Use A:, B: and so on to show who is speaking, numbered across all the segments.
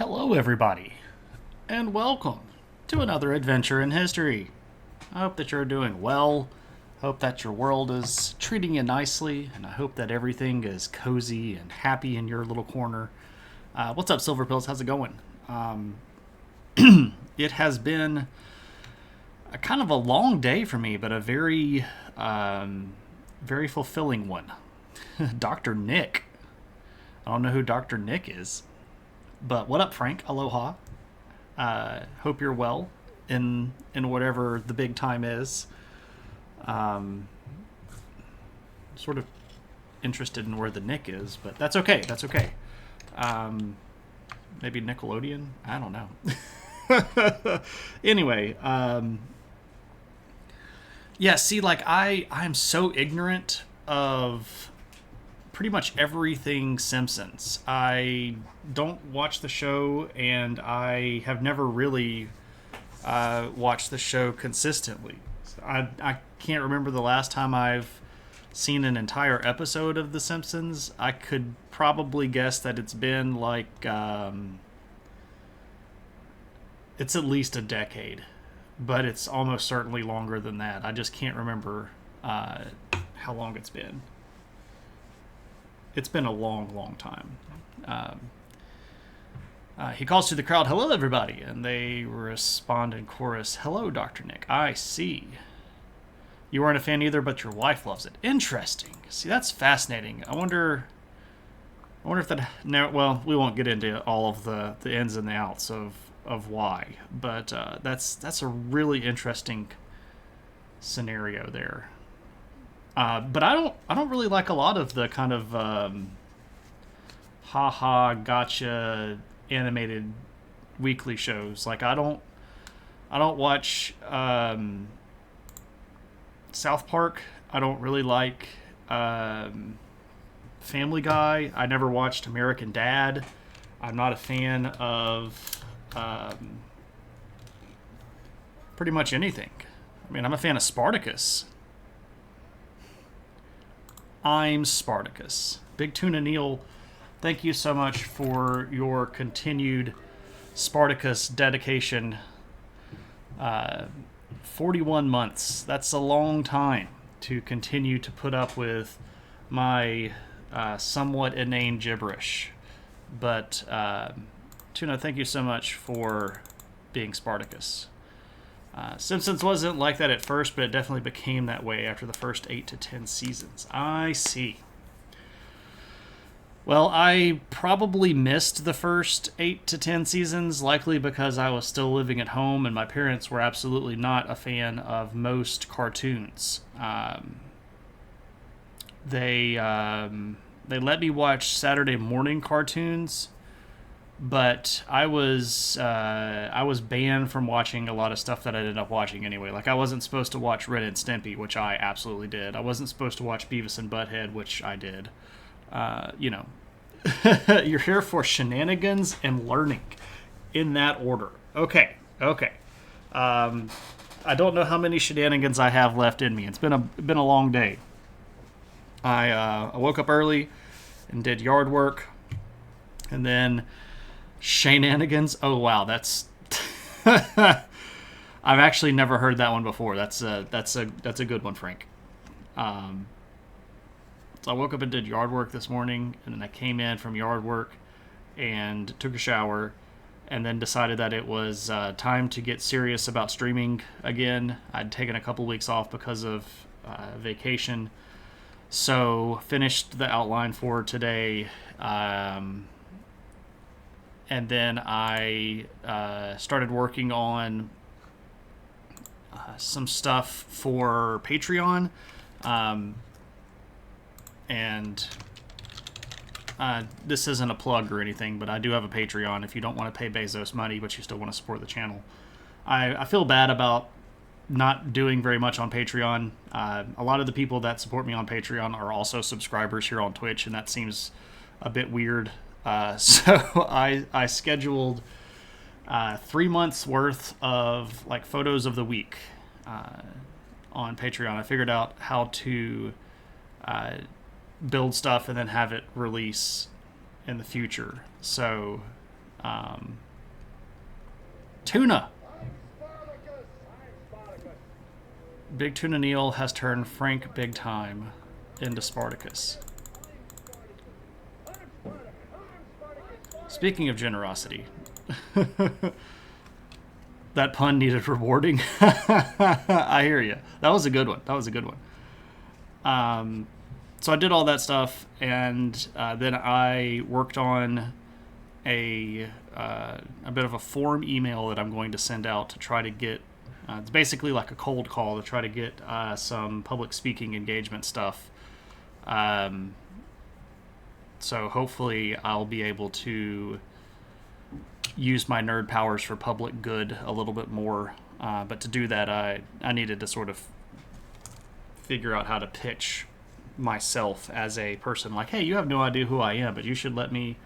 A: Hello, everybody, and welcome to another adventure in history. I hope that you're doing well. Hope that your world is treating you nicely, and I hope that everything is cozy and happy in your little corner. What's up, Silver Pills? How's it going? It has been a kind of a long day for me, but a very fulfilling one. Dr. Nick. I don't know who Dr. Nick is. But what up, Frank? Aloha. Hope you're well in whatever the big time is. Sort of interested in where the Nick is, but that's okay. That's okay. Maybe Nickelodeon? I don't know. Anyway, yeah. See, like I'm so ignorant of pretty much everything Simpsons. I don't watch the show, and I have never really watched the show consistently. So I can't remember the last time I've seen an entire episode of The Simpsons. I could probably guess that it's been like it's at least a decade, but it's almost certainly longer than that. I just can't remember how long it's been. It's been a long, long time. He calls to the crowd, "Hello, everybody," and they respond in chorus, "Hello, Dr. Nick. I see. You aren't a fan either, but your wife loves it. Interesting. See, that's fascinating. I wonder if that... No, well, we won't get into all of the ins and the outs of why, but that's a really interesting scenario there. But I don't really like a lot of the kind of haha gotcha animated weekly shows. Like I don't watch South Park. I don't really like Family Guy. I never watched American Dad. I'm not a fan of pretty much anything. I mean, I'm a fan of Spartacus. I'm Spartacus. Big Tuna Neil, thank you so much for your continued Spartacus dedication. 41 months. That's a long time to continue to put up with my somewhat inane gibberish. But, Tuna, thank you so much for being Spartacus. Simpsons wasn't like that at first, but it definitely became that way after the first 8 to 10 seasons. I see. Well, I probably missed the first 8 to 10 seasons, likely because I was still living at home and my parents were absolutely not a fan of most cartoons. They let me watch Saturday morning cartoons, but I was banned from watching a lot of stuff that I ended up watching anyway. Like I wasn't supposed to watch Ren and Stimpy, which I absolutely did. I wasn't supposed to watch Beavis and Butthead, which I did. You're here for shenanigans and learning, in that order. Okay. I don't know how many shenanigans I have left in me. It's been a long day. I woke up early and did yard work, and then shenanigans. Oh wow, that's I've actually never heard that one before. That's a good one, Frank. So I woke up and did yard work this morning, and then I came in from yard work and took a shower, and then decided that it was time to get serious about streaming again. I'd taken a couple weeks off because of vacation, so finished the outline for today. And then I started working on some stuff for Patreon. And this isn't a plug or anything, but I do have a Patreon if you don't want to pay Bezos money, but you still want to support the channel. I feel bad about not doing very much on Patreon. A lot of the people that support me on Patreon are also subscribers here on Twitch, and that seems a bit weird. So I scheduled 3 months worth of like photos of the week on Patreon. I figured out how to build stuff and then have it release in the future. So Um, Tuna. Big Tuna Neil has turned Frank Big Time into Spartacus. Speaking of generosity, that pun needed rewarding. I hear you. That was a good one. So I did all that stuff, and then I worked on a bit of a form email that I'm going to send out to try to get. It's basically like a cold call to try to get some public speaking engagement stuff. So hopefully I'll be able to use my nerd powers for public good a little bit more. But to do that, I needed to sort of figure out how to pitch myself as a person. Like, hey, you have no idea who I am, but you should let me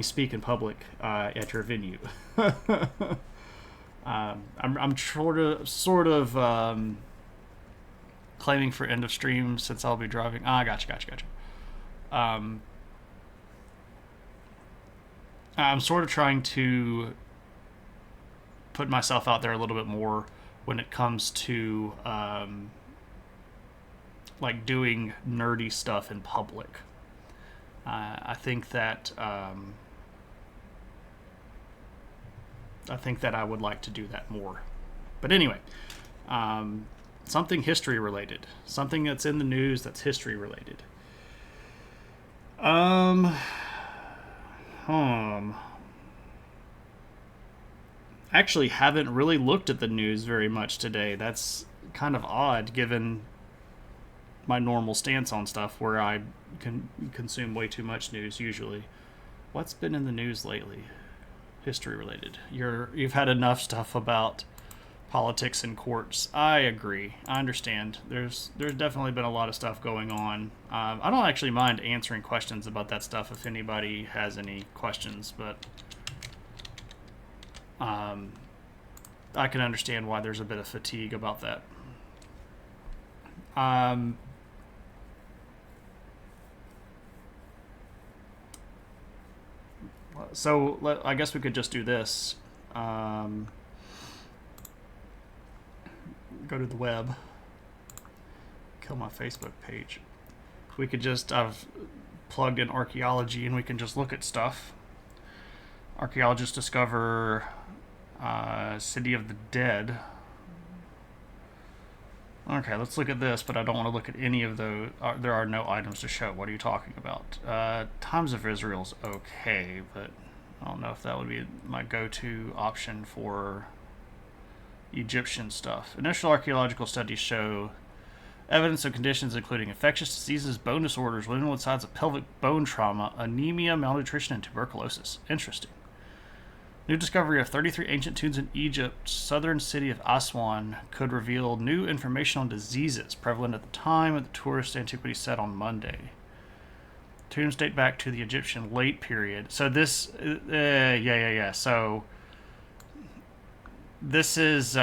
A: speak in public at your venue. I'm sort of claiming for end of stream since I'll be driving. Gotcha. I'm sort of trying to put myself out there a little bit more when it comes to like doing nerdy stuff in public. I think that I would like to do that more. But anyway, something history related, something that's in the news that's history related. Actually haven't really looked at the news very much today. That's kind of odd given my normal stance on stuff where I can consume way too much news usually. What's been in the news lately? History related. You've had enough stuff about politics and courts. I agree. I understand. There's definitely been a lot of stuff going on. I don't actually mind answering questions about that stuff if anybody has any questions, but I can understand why there's a bit of fatigue about that. So I guess we could just do this. Go to the web. Kill my Facebook page. We could just, I've plugged in archaeology and we can just look at stuff. Archaeologists discover City of the Dead. Okay, let's look at this, but I don't want to look at any of those. There are no items to show. What are you talking about? Times of Israel's okay, but I don't know if that would be my go-to option for Egyptian stuff. Initial archaeological studies show evidence of conditions including infectious diseases, bone disorders, luminal signs of pelvic bone trauma, anemia, malnutrition, and tuberculosis. Interesting. New discovery of 33 ancient tombs in Egypt, southern city of Aswan, could reveal new information on diseases prevalent at the time of the tourist antiquity set on Monday. Tombs date back to the Egyptian late period. So this, yeah. So this is,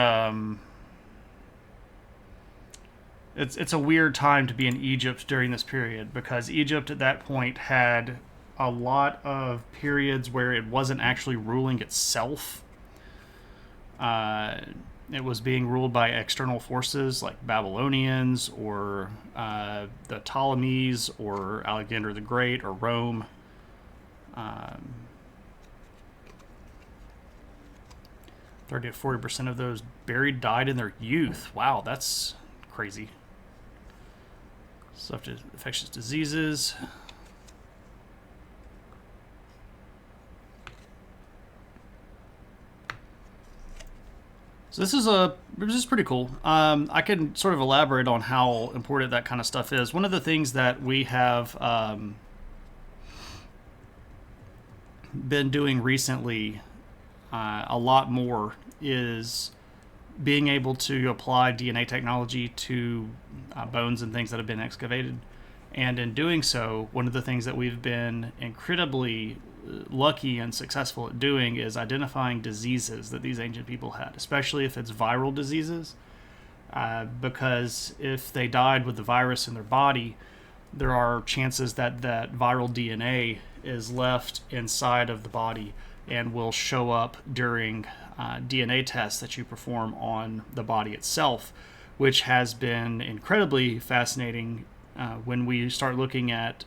A: it's a weird time to be in Egypt during this period because Egypt at that point had a lot of periods where it wasn't actually ruling itself. It was being ruled by external forces like Babylonians or the Ptolemies or Alexander the Great or Rome. 30 to 40% of those buried died in their youth. Wow, that's crazy. Stuff to infectious diseases. So this is pretty cool. I can sort of elaborate on how important that kind of stuff is. One of the things that we have been doing recently a lot more is being able to apply DNA technology to bones and things that have been excavated. And in doing so, one of the things that we've been incredibly lucky and successful at doing is identifying diseases that these ancient people had, especially if it's viral diseases, because if they died with the virus in their body, there are chances that that viral DNA is left inside of the body and will show up during DNA tests that you perform on the body itself, which has been incredibly fascinating when we start looking at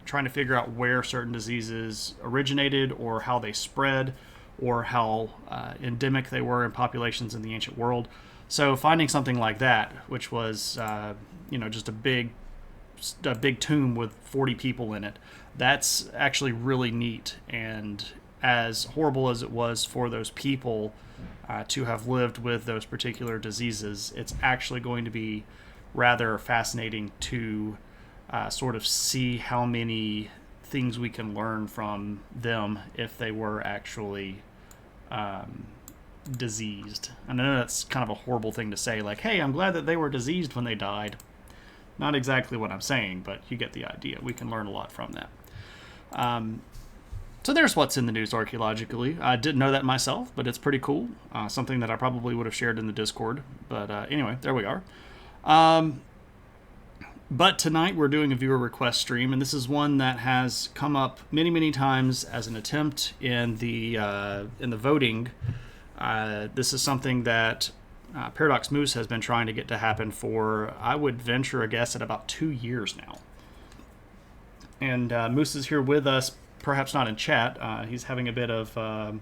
A: trying to figure out where certain diseases originated or how they spread or how endemic they were in populations in the ancient world. So finding something like that, which was just a big tomb with 40 people in it, that's actually really neat. And as horrible as it was for those people to have lived with those particular diseases, it's actually going to be rather fascinating to sort of see how many things we can learn from them if they were actually diseased. And I know that's kind of a horrible thing to say, like, hey, I'm glad that they were diseased when they died. Not exactly what I'm saying, but you get the idea. We can learn a lot from that. So there's what's in the news archaeologically. I didn't know that myself, but it's pretty cool. Something that I probably would have shared in the Discord. But anyway, there we are. But tonight we're doing a viewer request stream, and this is one that has come up many, many times as an attempt in the voting. This is something that Paradox Moose has been trying to get to happen for, I would venture a guess, at about 2 years now. And Moose is here with us, perhaps not in chat. He's having a bit of a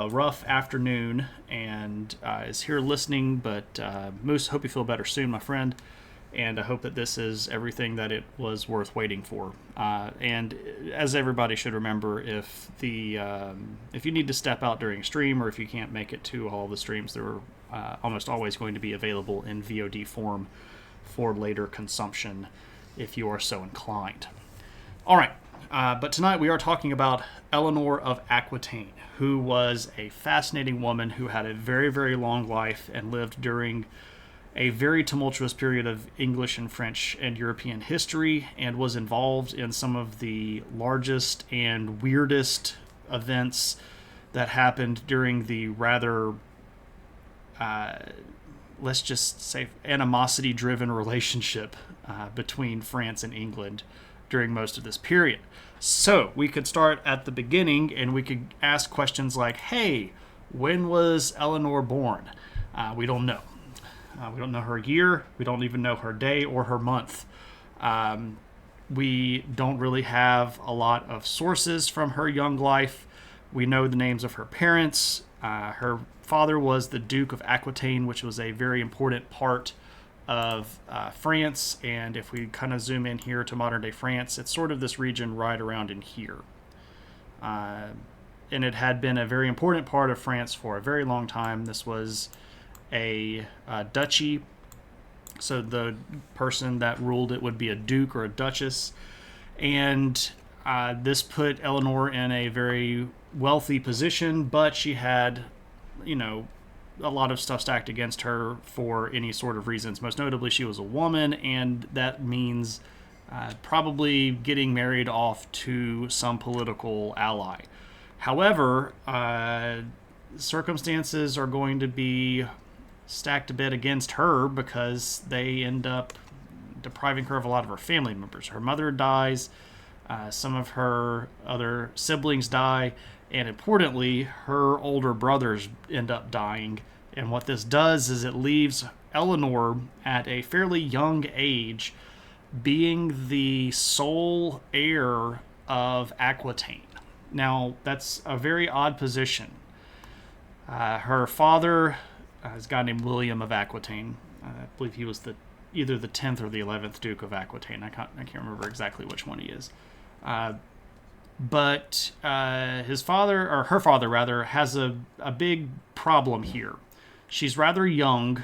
A: rough afternoon and is here listening. But Moose, hope you feel better soon, my friend. And I hope that this is everything that it was worth waiting for. And as everybody should remember, if you need to step out during a stream, or if you can't make it to all the streams, they're almost always going to be available in VOD form for later consumption, if you are so inclined. All right, but tonight we are talking about Eleanor of Aquitaine, who was a fascinating woman who had a very, very long life and lived during a very tumultuous period of English and French and European history, and was involved in some of the largest and weirdest events that happened during the rather, let's just say, animosity-driven relationship between France and England during most of this period. So we could start at the beginning, and we could ask questions like, hey, when was Eleanor born? We don't know. We don't know her year. We don't even know her day or her month. We don't really have a lot of sources from her young life. We know the names of her parents. Her father was the Duke of Aquitaine, which was a very important part of France. And if we kind of zoom in here to modern-day France, it's sort of this region right around in here. And it had been a very important part of France for a very long time. This was a duchy, so the person that ruled it would be a duke or a duchess, and this put Eleanor in a very wealthy position, but she had, a lot of stuff stacked against her for any sort of reasons. Most notably, she was a woman, and that means probably getting married off to some political ally. However, circumstances are going to be stacked a bit against her because they end up depriving her of a lot of her family members. Her mother dies, some of her other siblings die, and importantly, her older brothers end up dying. And what this does is it leaves Eleanor at a fairly young age being the sole heir of Aquitaine. Now, that's a very odd position. Her father is a guy named William of Aquitaine. I believe he was either the 10th or the 11th Duke of Aquitaine. I can't remember exactly which one he is. But his father, or her father rather, has a big problem here. She's rather young.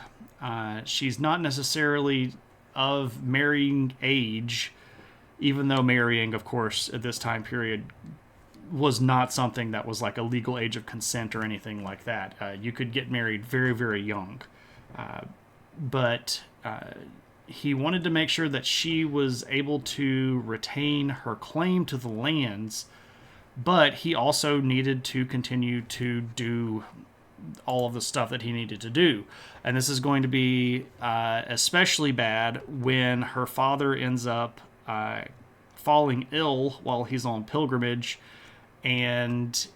A: She's not necessarily of marrying age, even though marrying, of course, at this time period was not something that was like a legal age of consent or anything like that. You could get married very, very young. But he wanted to make sure that she was able to retain her claim to the lands, but he also needed to continue to do all of the stuff that he needed to do. And this is going to be especially bad when her father ends up falling ill while he's on pilgrimage, and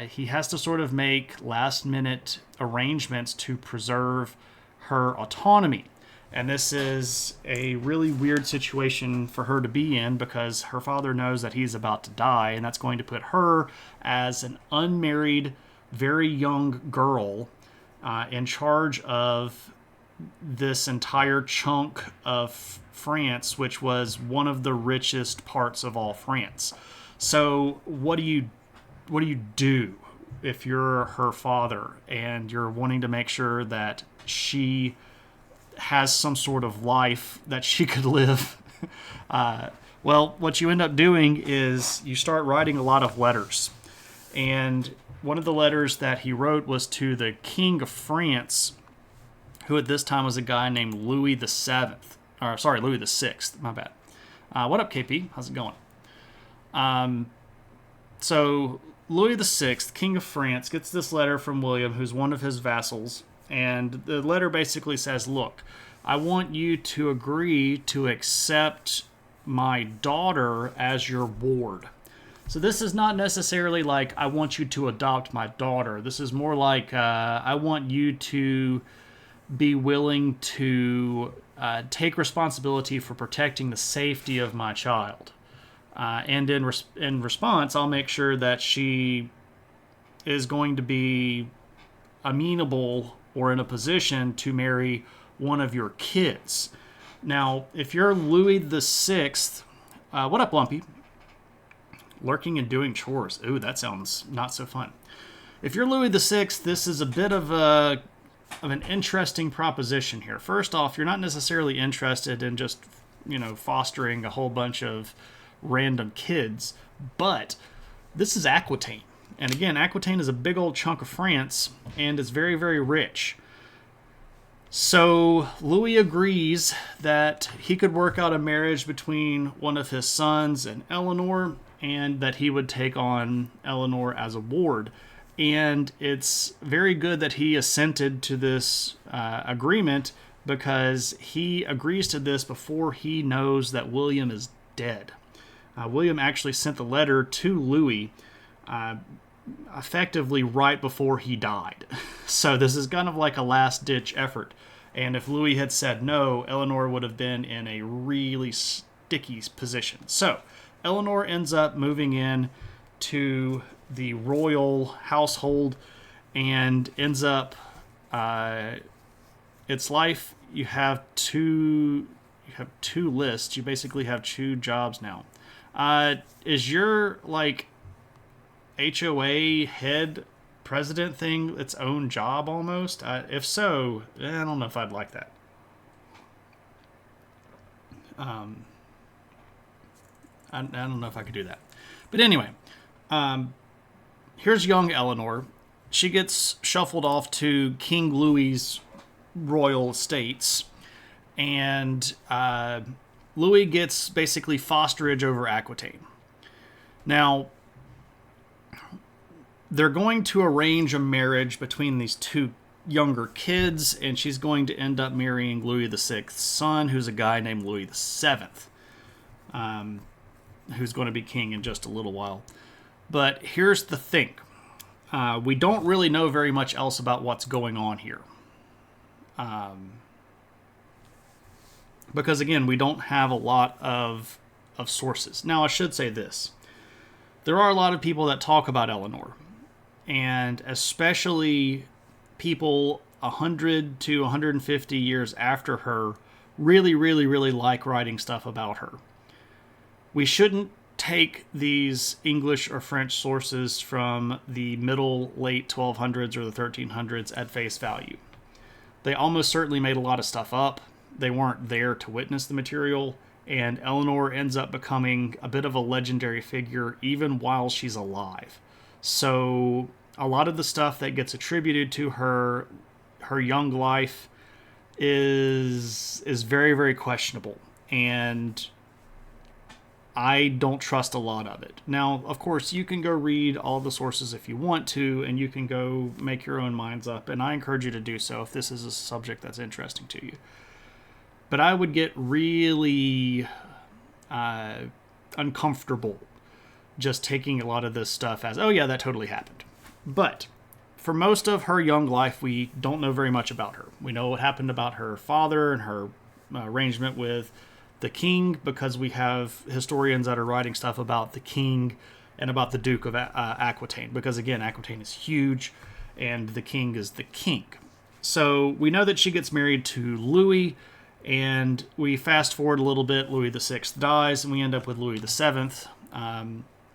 A: he has to sort of make last-minute arrangements to preserve her autonomy. And this is a really weird situation for her to be in because her father knows that he's about to die, and that's going to put her as an unmarried, very young girl in charge of this entire chunk of France, which was one of the richest parts of all France. So what do you do if you're her father and you're wanting to make sure that she has some sort of life that she could live? Well, what you end up doing is you start writing a lot of letters. And one of the letters that he wrote was to the King of France, who at this time was a guy named Louis the Seventh. Or, sorry, Louis the Sixth. My bad. What up, KP? How's it going? So Louis the Sixth, King of France, gets this letter from William, who's one of his vassals. And the letter basically says, look, I want you to agree to accept my daughter as your ward. So this is not necessarily like, I want you to adopt my daughter. This is more like, I want you to be willing to take responsibility for protecting the safety of my child. And in response, I'll make sure that she is going to be amenable or in a position to marry one of your kids. Now, if you're Louis the Sixth, what up, Lumpy? Lurking and doing chores. Ooh, that sounds not so fun. If you're Louis the Sixth, this is a bit of an interesting proposition here. First off, you're not necessarily interested in just, fostering a whole bunch of random kids, but this is Aquitaine. And again, Aquitaine is a big old chunk of France and is very, very rich. So Louis agrees that he could work out a marriage between one of his sons and Eleanor, and that he would take on Eleanor as a ward. And it's very good that he assented to this agreement, because he agrees to this before he knows that William is dead. William actually sent the letter to Louis effectively right before he died. So this is kind of like a last-ditch effort. And if Louis had said no, Eleanor would have been in a really sticky position. So Eleanor ends up moving in to the royal household and ends up its life. You have two lists. You basically have two jobs now. Is your HOA head president thing its own job almost? If so, I don't know if I'd like that. I don't know if I could do that. But anyway, here's young Eleanor. She gets shuffled off to King Louis's royal estates, and Louis gets basically fosterage over Aquitaine. Now, they're going to arrange a marriage between these two younger kids, and she's going to end up marrying Louis VI's son, who's a guy named Louis VII, who's going to be king in just a little while. But here's the thing. We don't really know very much else about what's going on here. Because, again, we don't have a lot of sources. Now, I should say this. There are a lot of people that talk about Eleanor, and especially people 100 to 150 years after her really, really, really like writing stuff about her. We shouldn't take these English or French sources from the late 1200s or the 1300s at face value. They almost certainly made a lot of stuff up. They weren't there to witness the material, and Eleanor ends up becoming a bit of a legendary figure even while she's alive. So a lot of the stuff that gets attributed to her young life is very, very questionable, and I don't trust a lot of it. Now, of course, you can go read all the sources if you want to, and you can go make your own minds up, and I encourage you to do so if this is a subject that's interesting to you. But I would get really uncomfortable just taking a lot of this stuff as, oh yeah, that totally happened. But for most of her young life, we don't know very much about her. We know what happened about her father and her arrangement with the king, because we have historians that are writing stuff about the king and about the Duke of Aquitaine, because again, Aquitaine is huge and the king is the king. So we know that she gets married to Louis, and we fast forward a little bit. Louis VI dies, and we end up with Louis VII,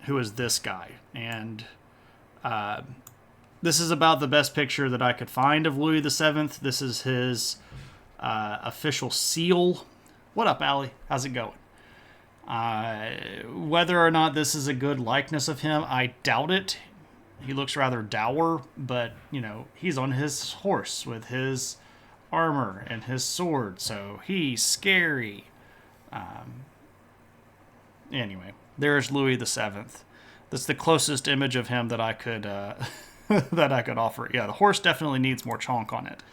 A: who is this guy. And this is about the best picture that I could find of Louis VII. This is his official seal. What up, Allie? How's it going? Whether or not this is a good likeness of him, I doubt it. He looks rather dour, but, you know, he's on his horse with his armor and his sword, so he's scary. Anyway, there's Louis VII. That's the closest image of him that I could that I could offer. Yeah, the horse definitely needs more chonk on it.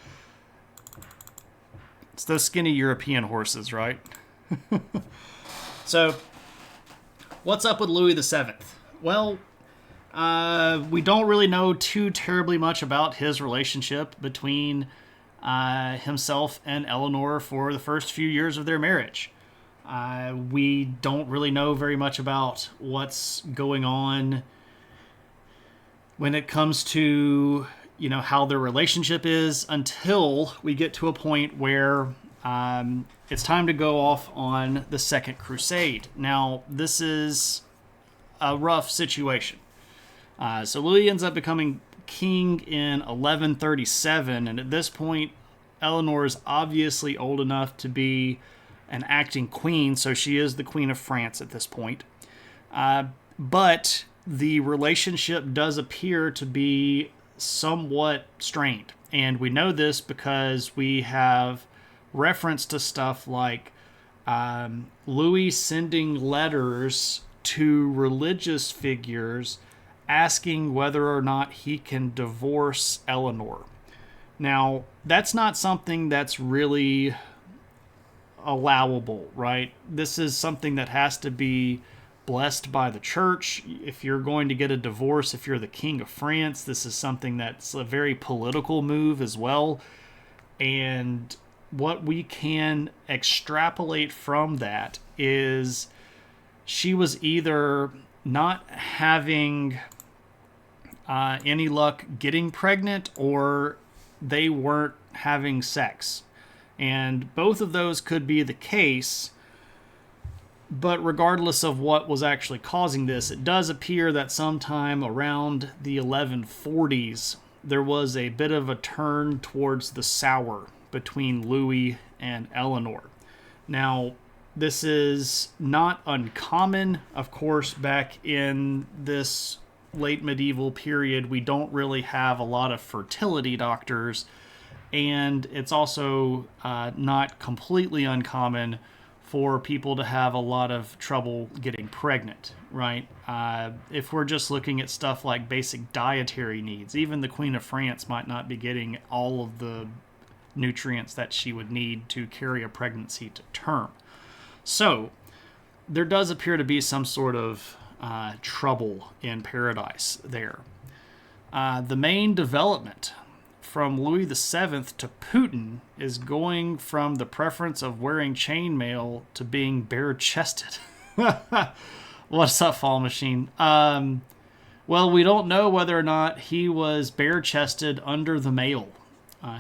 A: It's those skinny European horses, right? So, what's up with Louis VII? Well, we don't really know too terribly much about his relationship between himself and Eleanor for the first few years of their marriage. We don't really know very much about what's going on when it comes to, you know, how their relationship is, until we get to a point where it's time to go off on the Second Crusade. Now, this is a rough situation. So Louis ends up becoming king in 1137, and at this point, Eleanor is obviously old enough to be an acting queen, so she is the Queen of France at this point. But the relationship does appear to be somewhat strained, and we know this because we have reference to stuff like Louis sending letters to religious figures asking whether or not he can divorce Eleanor. Now, that's not something that's really allowable, right? This is something that has to be blessed by the church. If you're going to get a divorce, if you're the King of France, this is something that's a very political move as well. And what we can extrapolate from that is she was either not having any luck getting pregnant, or they weren't having sex. And both of those could be the case, but regardless of what was actually causing this, it does appear that sometime around the 1140s, there was a bit of a turn towards the sour between Louis and Eleanor. Now, this is not uncommon. Of course, back in this late medieval period, we don't really have a lot of fertility doctors, and it's also not completely uncommon for people to have a lot of trouble getting pregnant, right? If we're just looking at stuff like basic dietary needs, even the Queen of France might not be getting all of the nutrients that she would need to carry a pregnancy to term. So there does appear to be some sort of trouble in paradise there. The main development from Louis VII to Putin is going from the preference of wearing chainmail to being bare-chested. What's up, Fall Machine? Well, we don't know whether or not he was bare-chested under the mail.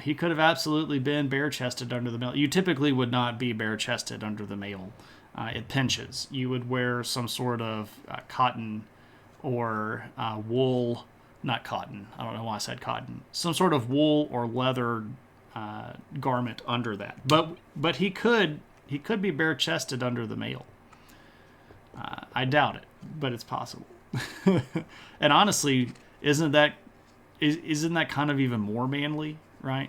A: He could have absolutely been bare-chested under the mail. You typically would not be bare-chested under the mail. It pinches. You would wear some sort of cotton or wool, not cotton. I don't know why I said cotton. Some sort of wool or leather garment under that. But he could be bare-chested under the mail. I doubt it, but it's possible. And honestly, isn't that kind of even more manly, right?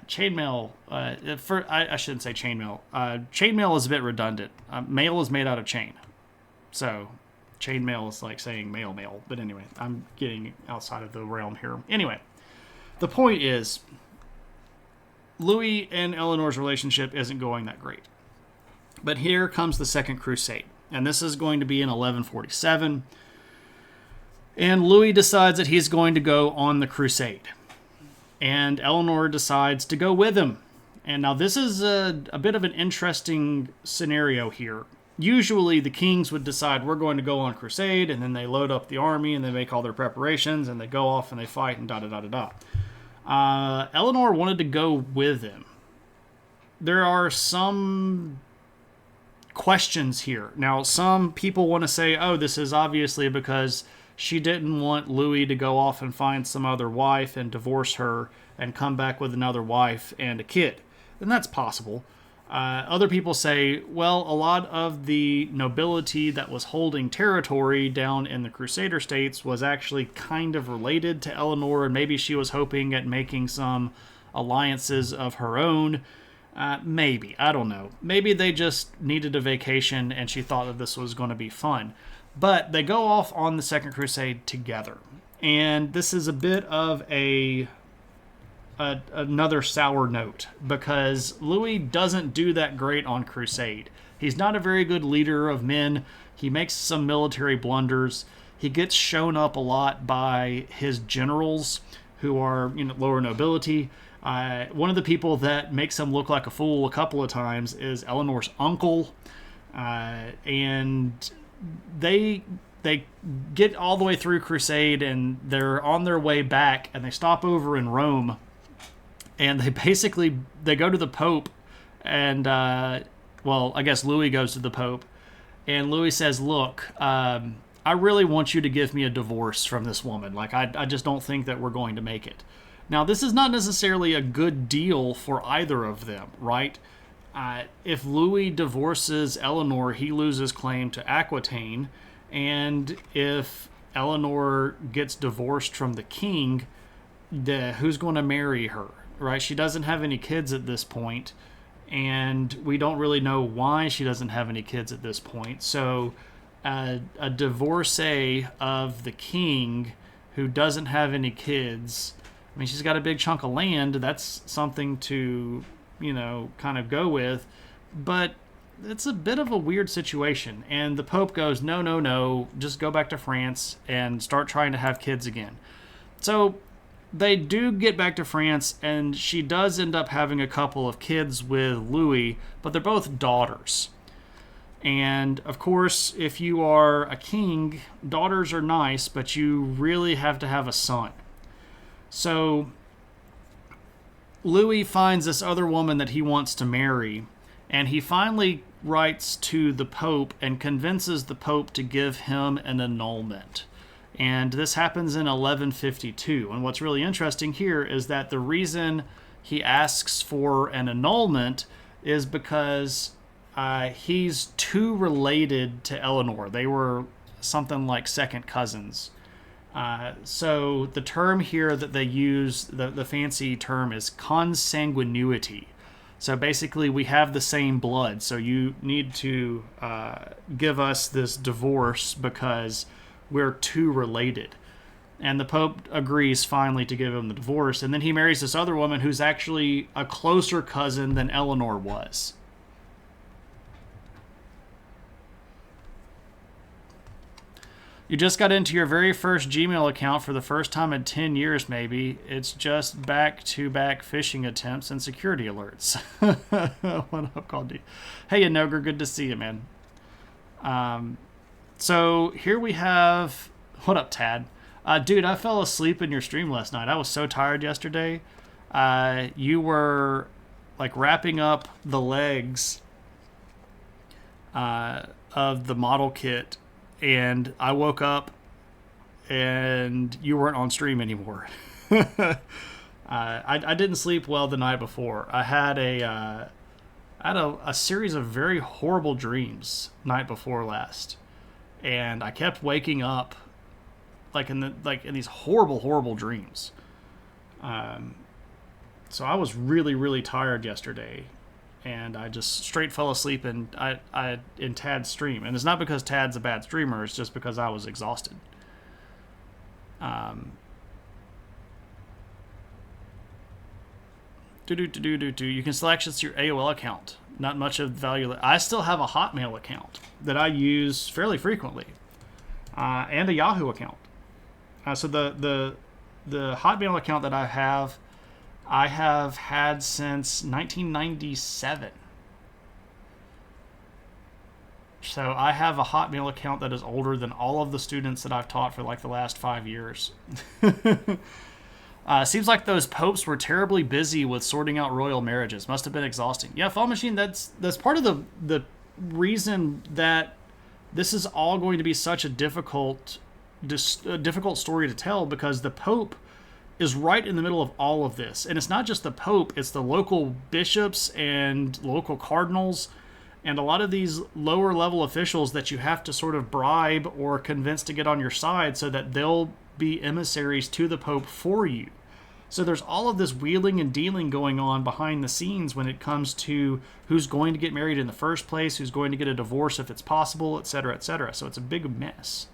A: Chainmail, I shouldn't say chainmail. Chainmail is a bit redundant. Mail is made out of chain. So chainmail is like saying mail. But anyway, I'm getting outside of the realm here. Anyway, the point is, Louis and Eleanor's relationship isn't going that great. But here comes the Second Crusade. And this is going to be in 1147. And Louis decides that he's going to go on the crusade. And Eleanor decides to go with him. And now this is a bit of an interesting scenario here. Usually the kings would decide we're going to go on crusade, and then they load up the army and they make all their preparations and they go off and they fight and da-da-da-da-da. Eleanor wanted to go with him. There are some questions here. Now, some people want to say, oh, this is obviously because she didn't want Louis to go off and find some other wife and divorce her and come back with another wife and a kid. And that's possible. Other people say, well, a lot of the nobility that was holding territory down in the Crusader states was actually kind of related to Eleanor, and maybe she was hoping at making some alliances of her own. Maybe. I don't know. Maybe they just needed a vacation and she thought that this was going to be fun. But they go off on the Second Crusade together. And this is a bit of another sour note, because Louis doesn't do that great on crusade. He's not a very good leader of men. He makes some military blunders. He gets shown up a lot by his generals, who are lower nobility. One of the people that makes him look like a fool a couple of times is Eleanor's uncle, and they get all the way through crusade, and they're on their way back, and they stop over in Rome. And they go to the Pope, and, I guess Louis goes to the Pope, and Louis says, look, I really want you to give me a divorce from this woman. Like, I just don't think that we're going to make it. Now, this is not necessarily a good deal for either of them, right? If Louis divorces Eleanor, he loses claim to Aquitaine, and if Eleanor gets divorced from the king, who's going to marry her? Right? She doesn't have any kids at this point, and we don't really know why she doesn't have any kids at this point. So a divorcee of the king who doesn't have any kids, I mean, she's got a big chunk of land. That's something to, kind of go with. But it's a bit of a weird situation. And the Pope goes, no, just go back to France and start trying to have kids again. So they do get back to France, and she does end up having a couple of kids with Louis, but they're both daughters. And, of course, if you are a king, daughters are nice, but you really have to have a son. So Louis finds this other woman that he wants to marry, and he finally writes to the Pope and convinces the Pope to give him an annulment. And this happens in 1152. And what's really interesting here is that the reason he asks for an annulment is because he's too related to Eleanor. They were something like second cousins. So the term here that they use, the fancy term, is consanguinity. So basically we have the same blood. So you need to give us this divorce because we're too related. And the Pope agrees finally to give him the divorce, and then he marries this other woman who's actually a closer cousin than Eleanor was. You just got into your very first Gmail account for the first time in 10 years, maybe. It's just back-to-back phishing attempts and security alerts. What up, Call D? Hey, Inoger, good to see you, man. So here we have... What up, Tad? Dude, I fell asleep in your stream last night. I was so tired yesterday. You were, wrapping up the legs of the model kit, and I woke up, and you weren't on stream anymore. I didn't sleep well the night before. I had a series of very horrible dreams night before last. And I kept waking up in these horrible dreams. So I was really, really tired yesterday, and I just straight fell asleep in Tad's stream. And it's not because Tad's a bad streamer, it's just because I was exhausted. You can still access your AOL account. Not much of value. I still have a Hotmail account that I use fairly frequently, and a Yahoo account. So the Hotmail account that I have had since 1997. So I have a Hotmail account that is older than all of the students that I've taught for like the last 5 years. Seems like those popes were terribly busy with sorting out royal marriages. Must have been exhausting. Yeah, Fall Machine, that's part of the reason that this is all going to be such a difficult story to tell, because the Pope is right in the middle of all of this. And it's not just the Pope, it's the local bishops and local cardinals and a lot of these lower level officials that you have to sort of bribe or convince to get on your side so that they'll be emissaries to the Pope for you. So there's all of this wheeling and dealing going on behind the scenes when it comes to who's going to get married in the first place, who's going to get a divorce if it's possible, etc., etc. So it's a big mess.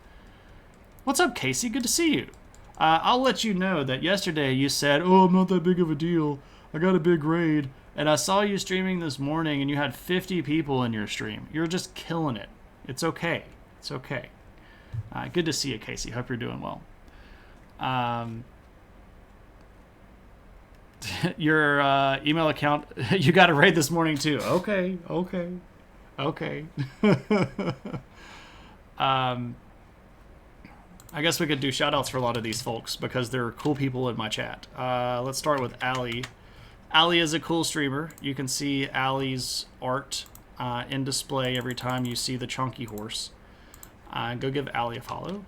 A: What's up, Casey? Good to see you. I'll let you know that yesterday you said, "Oh, I'm not that big of a deal. I got a big raid." And I saw you streaming this morning and you had 50 people in your stream. You're just killing it. It's okay. It's okay. Good to see you, Casey. Hope you're doing well. Your email account, you got a raid this morning too. Okay. I guess we could do shout outs for a lot of these folks because they're cool people in my chat. Let's start with Allie. Allie is a cool streamer. You can see Allie's art in display every time you see the chunky horse. Go give Allie a follow.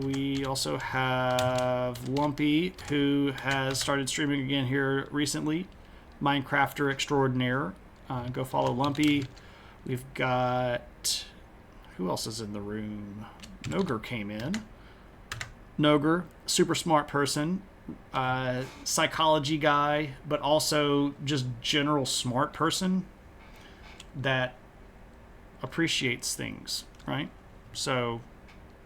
A: We also have Lumpy, who has started streaming again here recently. Minecrafter extraordinaire. Go follow Lumpy. We've got... Who else is in the room? Noger came in. Noger, super smart person. Psychology guy, but also just general smart person that appreciates things, right? So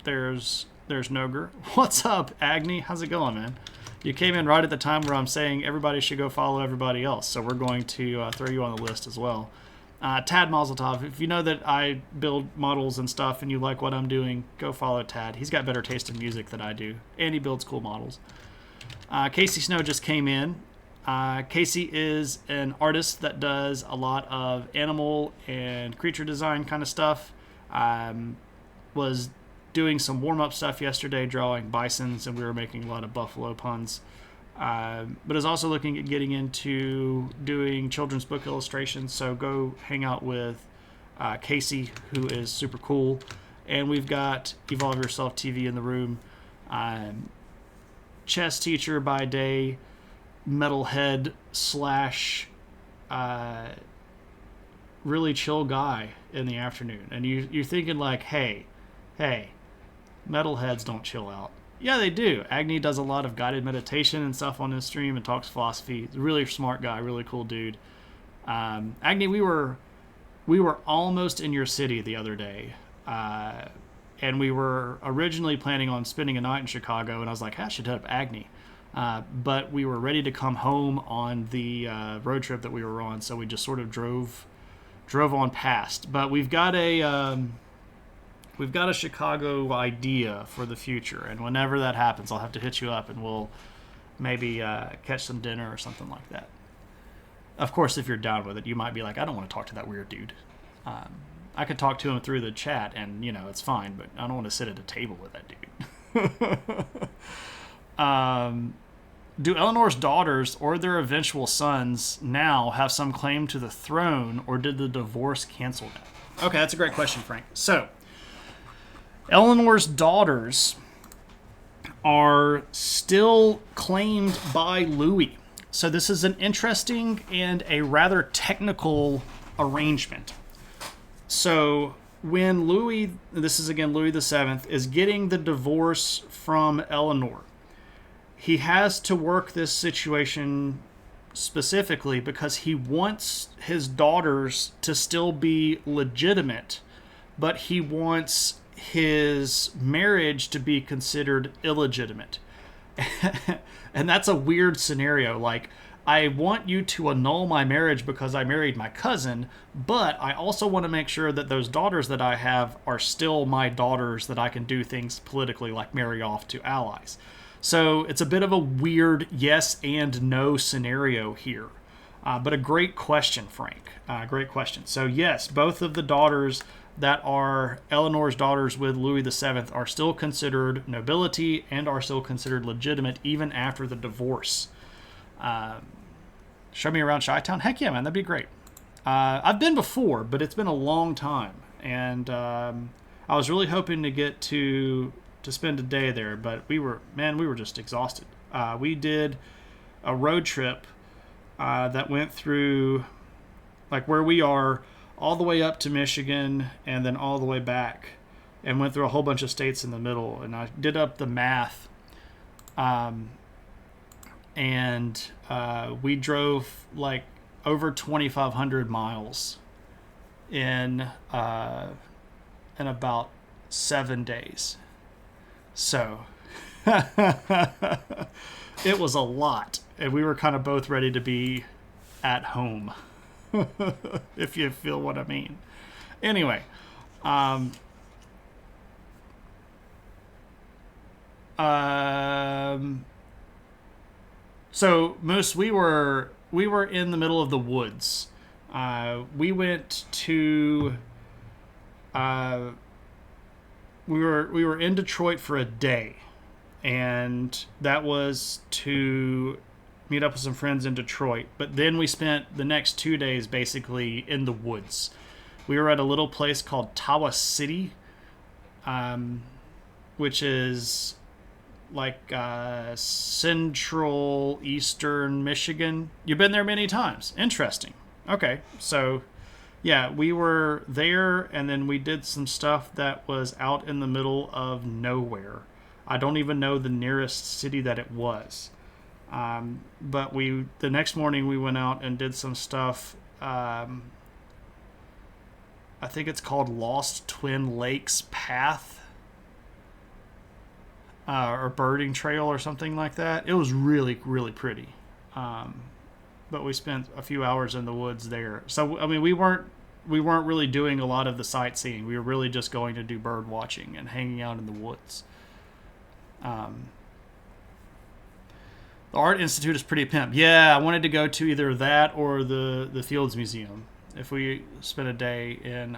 A: there's Noger. What's up, Agni? How's it going, man? You came in right at the time where I'm saying everybody should go follow everybody else, so we're going to throw you on the list as well. Tad Mazeltov, if you know that I build models and stuff and you like what I'm doing, go follow Tad. He's got better taste in music than I do, and he builds cool models. Casey Snow just came in. Casey is an artist that does a lot of animal and creature design kind of stuff. Was doing some warm-up stuff yesterday, drawing bisons, and we were making a lot of buffalo puns. But is also looking at getting into doing children's book illustrations, so go hang out with Casey, who is super cool. And we've got Evolve Yourself TV in the room. Chess teacher by day, metalhead / really chill guy in the afternoon. And you're thinking like, hey, metalheads don't chill out. Yeah, they do. Agni does a lot of guided meditation and stuff on his stream and talks philosophy. He's a really smart guy, really cool dude. Agni, we were almost in your city the other day. And we were originally planning on spending a night in Chicago, and I was like, I should hit up Agni. But we were ready to come home on the road trip that we were on, so we just sort of drove on past. But we've got a Chicago idea for the future, and whenever that happens, I'll have to hit you up, and we'll maybe catch some dinner or something like that. Of course, if you're down with it, you might be like, I don't want to talk to that weird dude. I could talk to him through the chat, and, it's fine, but I don't want to sit at a table with that dude. Do Eleanor's daughters or their eventual sons now have some claim to the throne, or did the divorce cancel that? Okay, that's a great question, Frank. So, Eleanor's daughters are still claimed by Louis. So this is an interesting and a rather technical arrangement. So when Louis, this is again Louis VII, is getting the divorce from Eleanor, he has to work this situation specifically because he wants his daughters to still be legitimate, but he wants his marriage to be considered illegitimate. And that's a weird scenario. Like, I want you to annul my marriage because I married my cousin, but I also want to make sure that those daughters that I have are still my daughters, that I can do things politically like marry off to allies. So it's a bit of a weird yes and no scenario here. But a great question, Frank. Great question. So, yes, both of the daughters that are Eleanor's daughters with Louis VII are still considered nobility and are still considered legitimate even after the divorce. Show me around Chi-Town? Heck yeah, man, that'd be great. I've been before, but it's been a long time. And I was really hoping to get to spend a day there, but we were just exhausted. We did a road trip that went through, like, where we are, all the way up to Michigan and then all the way back, and went through a whole bunch of states in the middle. And I did up the math, and we drove like over 2,500 miles in about 7 days. So it was a lot, and we were kind of both ready to be at home. If you feel what I mean. Anyway, so Moose, we were in the middle of the woods. We went to we were in Detroit for a day, and that was to meet up with some friends in Detroit. But then we spent the next 2 days basically in the woods. We were at a little place called Tawas City, which is like central eastern Michigan. You've been there many times. Interesting. Okay, so yeah, we were there, and then we did some stuff that was out in the middle of nowhere. I don't even know the nearest city that it was. But the next morning we went out and did some stuff. I think it's called Lost Twin Lakes Path, or Birding Trail or something like that. It was really, really pretty. But we spent a few hours in the woods there. So, I mean, we weren't really doing a lot of the sightseeing. We were really just going to do bird watching and hanging out in the woods. The Art Institute is pretty pimp. Yeah, I wanted to go to either that or the Fields Museum if we spent a day in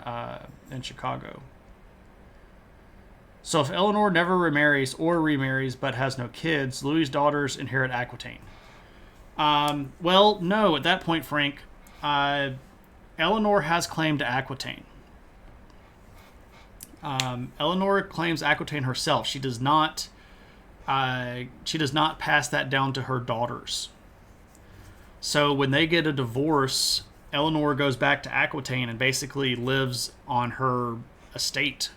A: Chicago. So if Eleanor never remarries or remarries but has no kids, Louis's daughters inherit Aquitaine. Well, no, at that point, Frank, Eleanor has claim to Aquitaine. Eleanor claims Aquitaine herself. She does not pass that down to her daughters. So when they get a divorce, Eleanor goes back to Aquitaine and basically lives on her estate.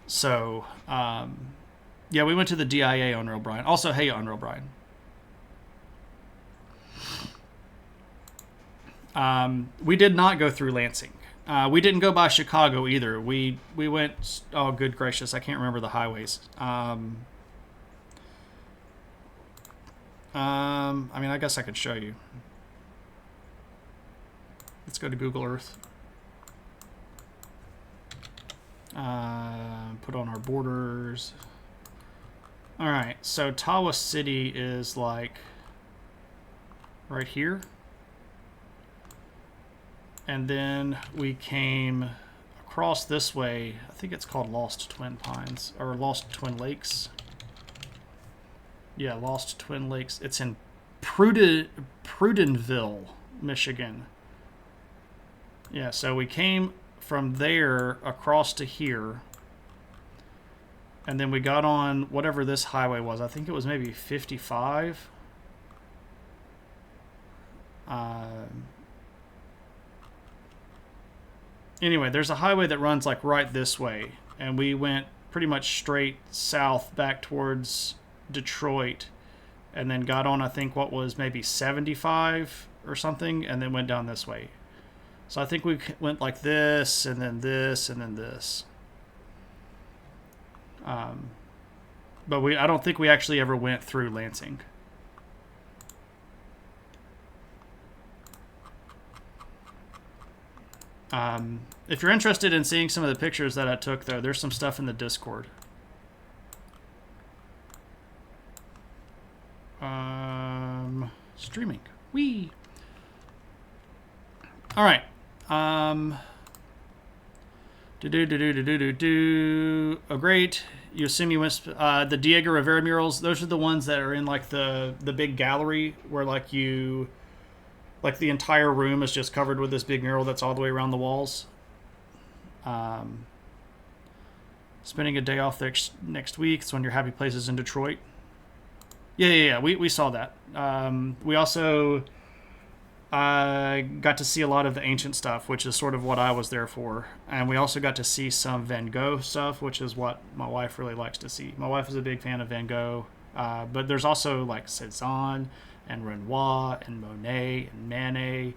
A: So, yeah, we went to the DIA on Real Brian. Also, hey, on Real Brian. We did not go through Lansing. We didn't go by Chicago either. We went, oh, good gracious, I can't remember the highways. I mean, I guess I could show you. Let's go to Google Earth. Put on our borders. All right, so Tawas City is like right here. And then we came across this way. I think it's called Lost Twin Pines, or Lost Twin Lakes. Yeah, Lost Twin Lakes. It's in Prudenville, Michigan. Yeah, so we came from there across to here. And then we got on whatever this highway was. I think it was maybe 55. Anyway, there's a highway that runs like right this way. And we went pretty much straight south back towards Detroit. And then got on, I think, what was maybe 75 or something. And then went down this way. So I think we went like this, and then this, and then this. But I don't think we actually ever went through Lansing. If you're interested in seeing some of the pictures that I took, though, there's some stuff in the Discord. Streaming. Whee! All right. Oh, great. You assume you went the Diego Rivera murals. Those are the ones that are in like the big gallery where like the entire room is just covered with this big mural that's all the way around the walls. Spending a day off next week. It's one of your happy places in Detroit. Yeah. We saw that. We also got to see a lot of the ancient stuff, which is sort of what I was there for. And we also got to see some Van Gogh stuff, which is what my wife really likes to see. My wife is a big fan of Van Gogh. But there's also like Cezanne and Renoir and Monet and Manet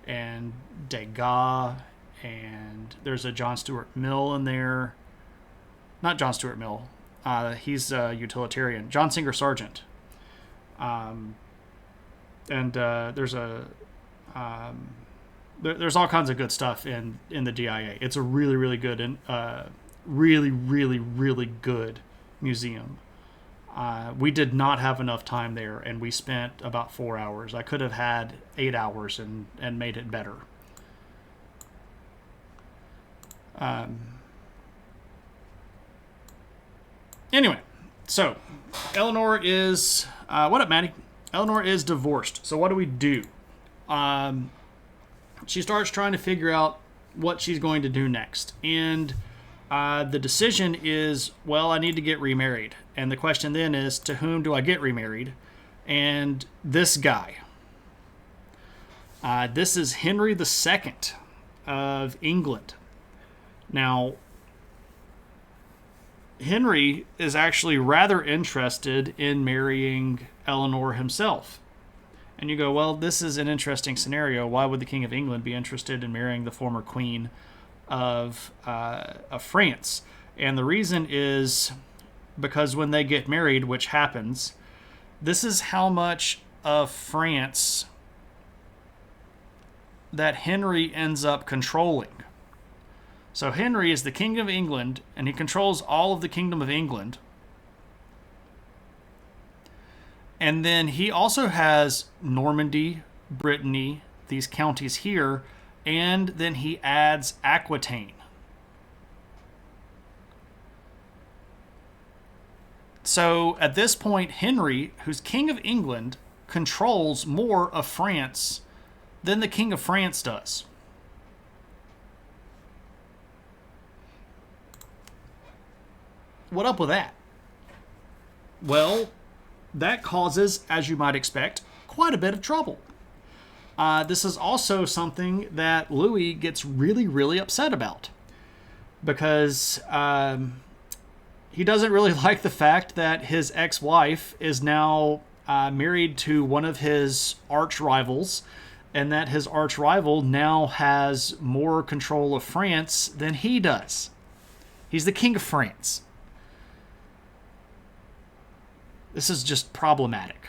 A: and Degas. And there's a John Stuart Mill in there. Not John Stuart Mill. He's a utilitarian. John Singer Sargent. There's there's all kinds of good stuff in the DIA. It's a really, really good and really, really, really good museum. We did not have enough time there, and we spent about 4 hours. I could have had 8 hours and made it better. Anyway, so Eleanor is what up, Maddie? Eleanor is divorced. So what do? She starts trying to figure out what she's going to do next, and the decision is, well, I need to get remarried. And the question then is, to whom do I get remarried? And this guy. This is Henry II of England. Now, Henry is actually rather interested in marrying Eleanor himself. And you go, well, this is an interesting scenario. Why would the King of England be interested in marrying the former Queen of France? And the reason is because when they get married, which happens, this is how much of France that Henry ends up controlling. So Henry is the King of England, and he controls all of the Kingdom of England. And then he also has Normandy, Brittany, these counties here, and then he adds Aquitaine. So at this point, Henry, who's King of England, controls more of France than the King of France does. What up with that? Well, that causes, as you might expect, quite a bit of trouble. This is also something that Louis gets really, really upset about, because he doesn't really like the fact that his ex-wife is now married to one of his arch rivals, and that his arch rival now has more control of France than he does. He's the King of France. This is just problematic.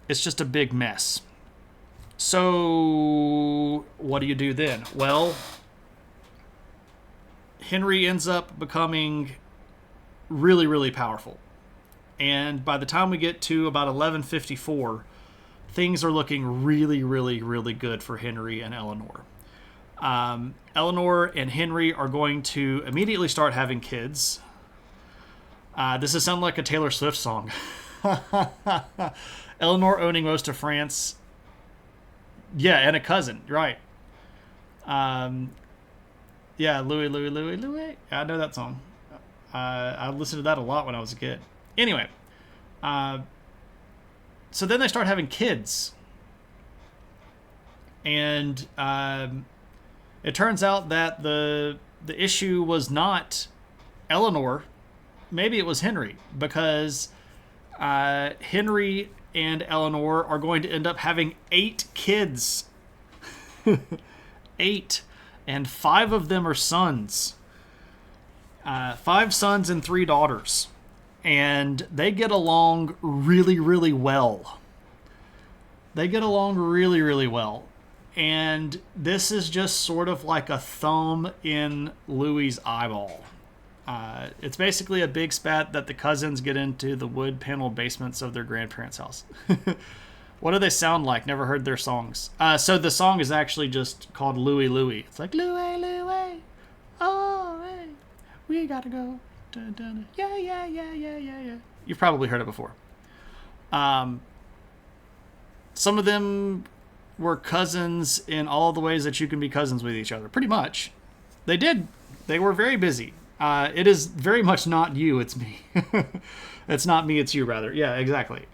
A: It's just a big mess. So, what do you do then? Well, Henry ends up becoming really, really powerful. And by the time we get to about 1154, things are looking really, really, really good for Henry and Eleanor. Eleanor and Henry are going to immediately start having kids. This is sound like a Taylor Swift song. Eleanor owning most of France. Yeah, and a cousin, right. Yeah, Louis. I know that song. I listened to that a lot when I was a kid. Anyway, so then they start having kids. And it turns out that the issue was not Eleanor. Maybe it was Henry, because Henry and Eleanor are going to end up having 8 kids. 8. And 5 of them are sons. 5 sons and 3 daughters. and they get along really, really well. They get along really, really well. And this is just sort of like a thumb in Louis's eyeball. It's basically a big spat that the cousins get into the wood paneled basements of their grandparents' house. What do they sound like? Never heard their songs. So the song is actually just called Louie Louie. It's like, Louie Louie, oh, hey, we gotta go. Dun, dun, dun. Yeah, yeah, yeah, yeah, yeah, yeah. You've probably heard it before. Some of them were cousins in all the ways that you can be cousins with each other. Pretty much. They did. They were very busy. It is very much not you, it's me. It's not me, it's you, rather. Yeah, exactly.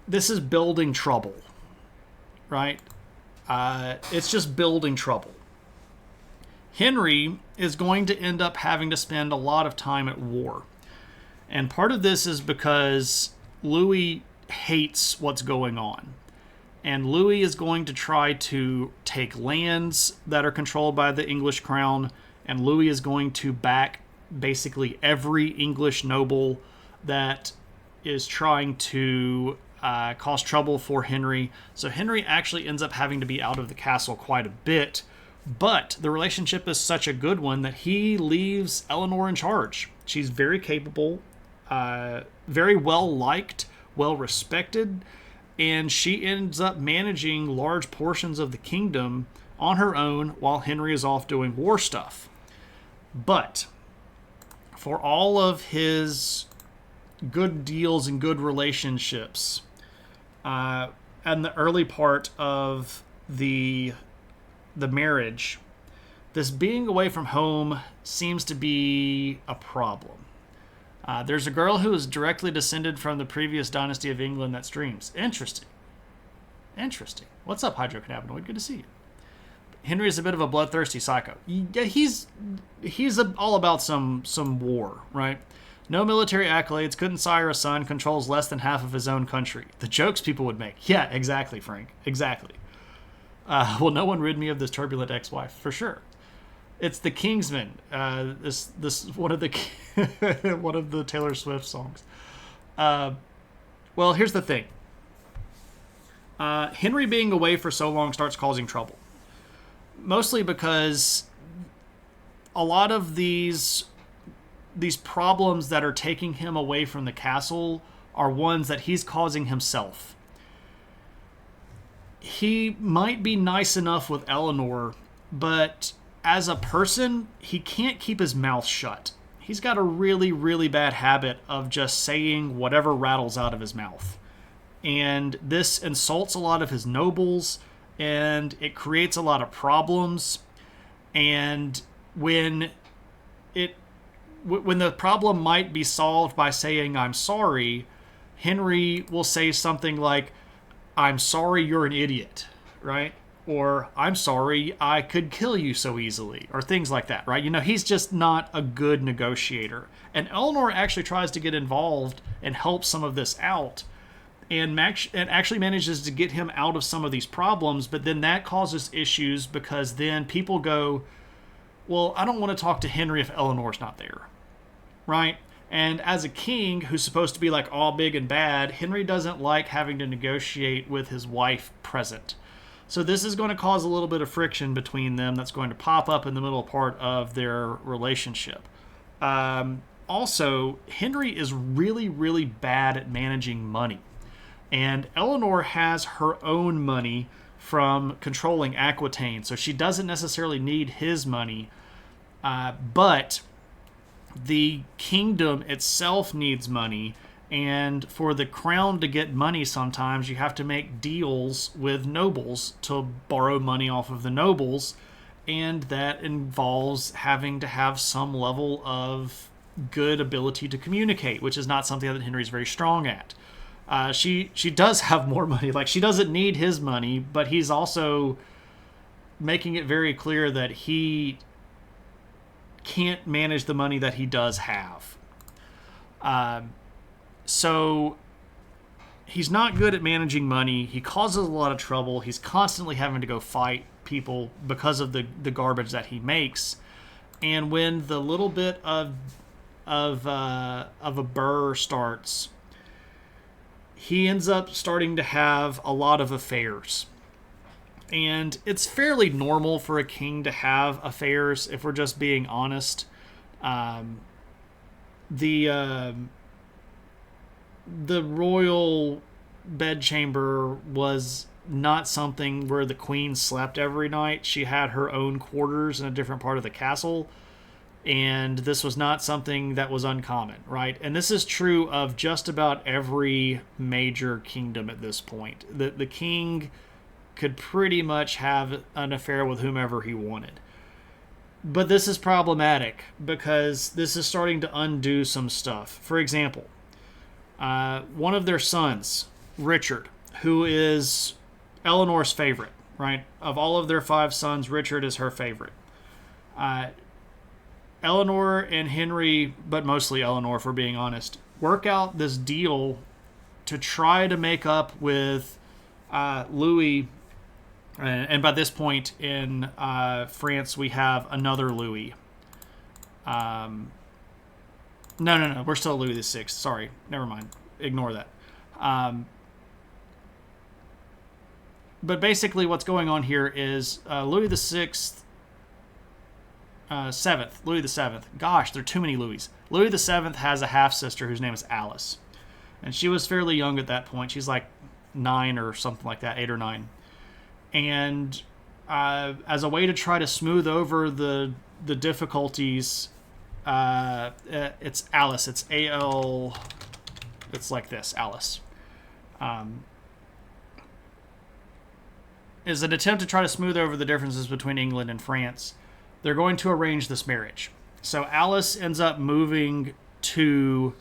A: This is building trouble, right? It's just building trouble. Henry is going to end up having to spend a lot of time at war. And part of this is because Louis hates what's going on. And Louis is going to try to take lands that are controlled by the English crown, and Louis is going to back basically every English noble that is trying to cause trouble for Henry. So Henry actually ends up having to be out of the castle quite a bit, but the relationship is such a good one that he leaves Eleanor in charge. She's very capable, very well liked, well respected, and she ends up managing large portions of the kingdom on her own while Henry is off doing war stuff. But for all of his good deals and good relationships, and the early part of the marriage, this being away from home seems to be a problem. There's a girl who is directly descended from the previous dynasty of England that streams. Interesting. What's up, hydrocannabinoid? Good to see you. Henry is a bit of a bloodthirsty psycho. Yeah, he's all about some war, right? No military accolades, couldn't sire a son, controls less than half of his own country. The jokes people would make. Yeah, exactly, Frank. Exactly. Will no one rid me of this turbulent ex-wife? For sure. It's the Kingsman. This one of the one of the Taylor Swift songs. Well, here's the thing. Henry being away for so long starts causing trouble. Mostly because a lot of these problems that are taking him away from the castle are ones that he's causing himself. He might be nice enough with Eleanor, but as a person, he can't keep his mouth shut. He's got a really, really bad habit of just saying whatever rattles out of his mouth. And this insults a lot of his nobles, and it creates a lot of problems. And when the problem might be solved by saying, I'm sorry, Henry will say something like, I'm sorry you're an idiot, right? Or I'm sorry I could kill you so easily, or things like that, right? You know, he's just not a good negotiator. And Eleanor actually tries to get involved and help some of this out, and actually manages to get him out of some of these problems, but then that causes issues because then people go, well, I don't want to talk to Henry if Eleanor's not there, right? And as a king who's supposed to be like all big and bad, Henry doesn't like having to negotiate with his wife present. So this is going to cause a little bit of friction between them that's going to pop up in the middle part of their relationship. Also, Henry is really, really bad at managing money. And Eleanor has her own money from controlling Aquitaine, so she doesn't necessarily need his money. But the kingdom itself needs money, and for the crown to get money sometimes you have to make deals with nobles to borrow money off of the nobles, and that involves having to have some level of good ability to communicate, which is not something that Henry's very strong at. She does have more money. Like, she doesn't need his money, but he's also making it very clear that he can't manage the money that he does have. So he's not good at managing money. He causes a lot of trouble. He's constantly having to go fight people because of the garbage that he makes. And when the little bit of of a burr starts, he ends up starting to have a lot of affairs. And it's fairly normal for a king to have affairs, if we're just being honest. The royal bedchamber was not something where the queen slept every night. She had her own quarters in a different part of the castle, and this was not something that was uncommon, right? And this is true of just about every major kingdom at this point. The king could pretty much have an affair with whomever he wanted. But this is problematic because this is starting to undo some stuff. For example, one of their sons, Richard, who is Eleanor's favorite, right? Of all of their 5 sons, Richard is her favorite. Eleanor and Henry, but mostly Eleanor, for being honest, work out this deal to try to make up with Louis. And by this point in France, we have another Louis. No, we're still Louis the Sixth. Sorry, never mind. Ignore that. But basically, what's going on here is Louis the Sixth, Louis the Seventh. Gosh, there are too many Louis. Louis the Seventh has a half sister whose name is Alice, and she was fairly young at that point. She's like 9 or something like that, 8 or 9. And as a way to try to smooth over the difficulties, it's Alice. It's A-L... It's like this, Alice. Is an attempt to try to smooth over the differences between England and France. They're going to arrange this marriage. So Alice ends up moving to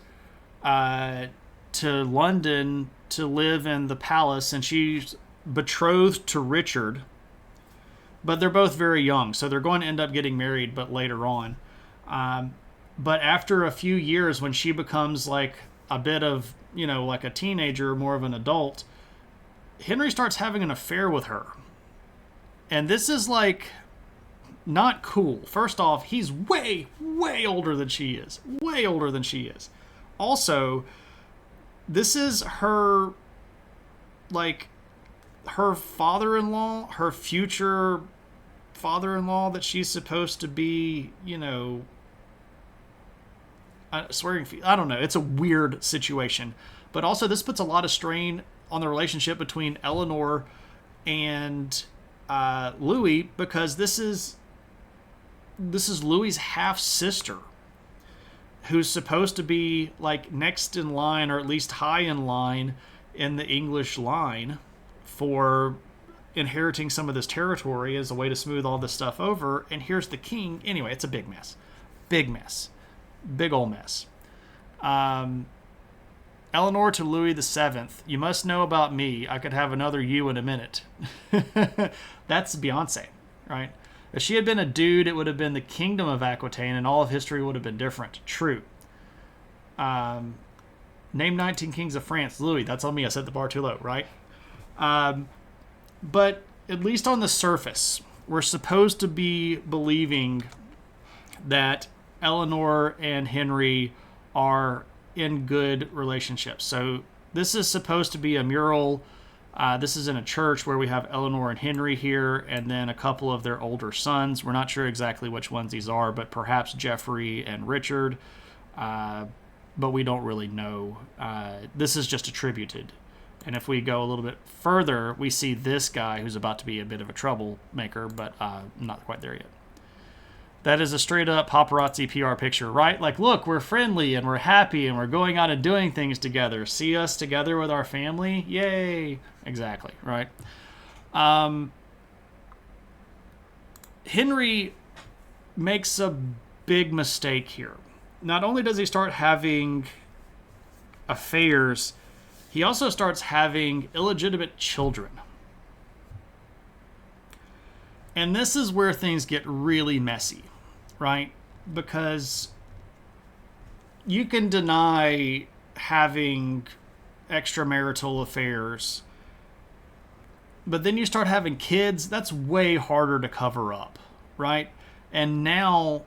A: London to live in the palace, and she's betrothed to Richard, but they're both very young, so they're going to end up getting married, but later on. But after a few years, when she becomes like a bit of, like a teenager, more of an adult, Henry starts having an affair with her. And this is like not cool. First off, he's way, way older than she is. Way older than she is. Also, this is her, like, her father-in-law, her future father-in-law that she's supposed to be, swearing. I don't know. It's a weird situation. But also, this puts a lot of strain on the relationship between Eleanor and Louis, because this is Louis's half-sister, who's supposed to be like next in line, or at least high in line in the English line for inheriting some of this territory as a way to smooth all this stuff over. And here's the king. Anyway, it's a big mess. Big ol' mess. Eleanor to Louis VII. You must know about me. I could have another you in a minute. That's Beyonce, right? If she had been a dude, it would have been the Kingdom of Aquitaine, and all of history would have been different. True. Name 19 kings of France. Louis. That's on me. I set the bar too low, right? But at least on the surface, we're supposed to be believing that Eleanor and Henry are in good relationships. So this is supposed to be a mural. This is in a church where we have Eleanor and Henry here, and then a couple of their older sons. We're not sure exactly which ones these are, but perhaps Geoffrey and Richard. But we don't really know. This is just attributed. And if we go a little bit further, we see this guy who's about to be a bit of a troublemaker, but not quite there yet. That is a straight-up paparazzi PR picture, right? Like, look, we're friendly and we're happy and we're going out and doing things together. See us together with our family? Yay! Exactly, right? Henry makes a big mistake here. Not only does he start having affairs, he also starts having illegitimate children. And this is where things get really messy, right? Because you can deny having extramarital affairs, but then you start having kids, that's way harder to cover up, right? And now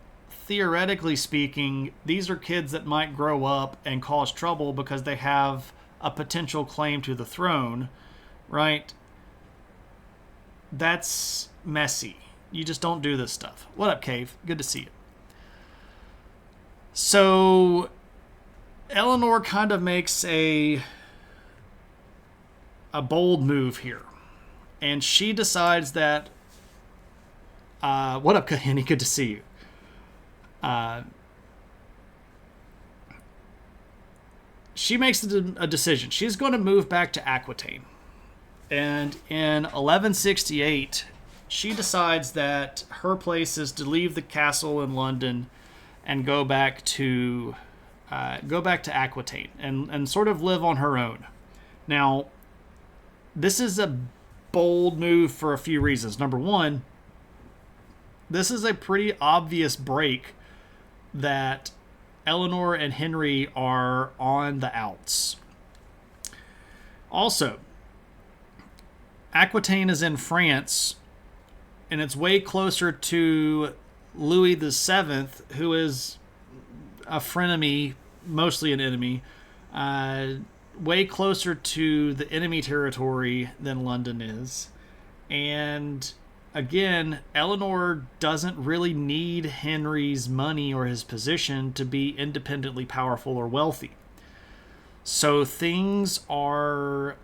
A: theoretically speaking, these are kids that might grow up and cause trouble because they have a potential claim to the throne, right? That's messy. You just don't do this stuff. What up, Cave? Good to see you. So, Eleanor kind of makes a bold move here. And she decides that... what up, Kahini? Good to see you. She makes a decision. She's going to move back to Aquitaine. And in 1168, she decides that her place is to leave the castle in London and go back to Aquitaine and sort of live on her own. Now, this is a bold move for a few reasons. Number one, this is a pretty obvious break that Eleanor and Henry are on the outs. Also, Aquitaine is in France, and it's way closer to Louis VII, who is a frenemy, mostly an enemy, way closer to the enemy territory than London is. And again, Eleanor doesn't really need Henry's money or his position to be independently powerful or wealthy. So things are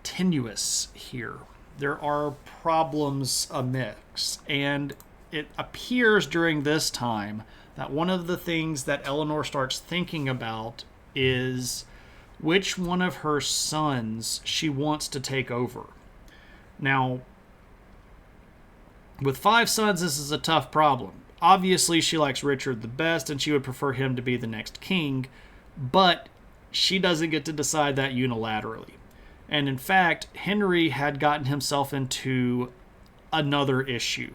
A: tenuous here. There are problems amidst, and it appears during this time that one of the things that Eleanor starts thinking about is which one of her sons she wants to take over. Now, with 5 sons, this is a tough problem. Obviously, she likes Richard the best, and she would prefer him to be the next king, but she doesn't get to decide that unilaterally. And in fact, Henry had gotten himself into another issue,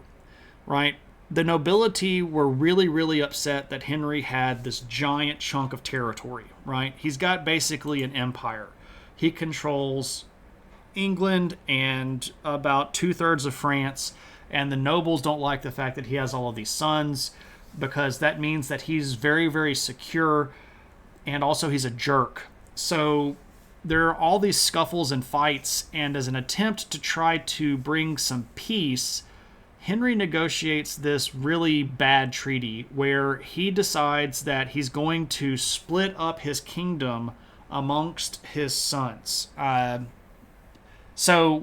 A: right? The nobility were really, really upset that Henry had this giant chunk of territory, right? He's got basically an empire. He controls England and about 2/3 of France, and the nobles don't like the fact that he has all of these sons because that means that he's very, very secure, and also he's a jerk. So there are all these scuffles and fights, and as an attempt to try to bring some peace, Henry negotiates this really bad treaty where he decides that he's going to split up his kingdom amongst his sons. So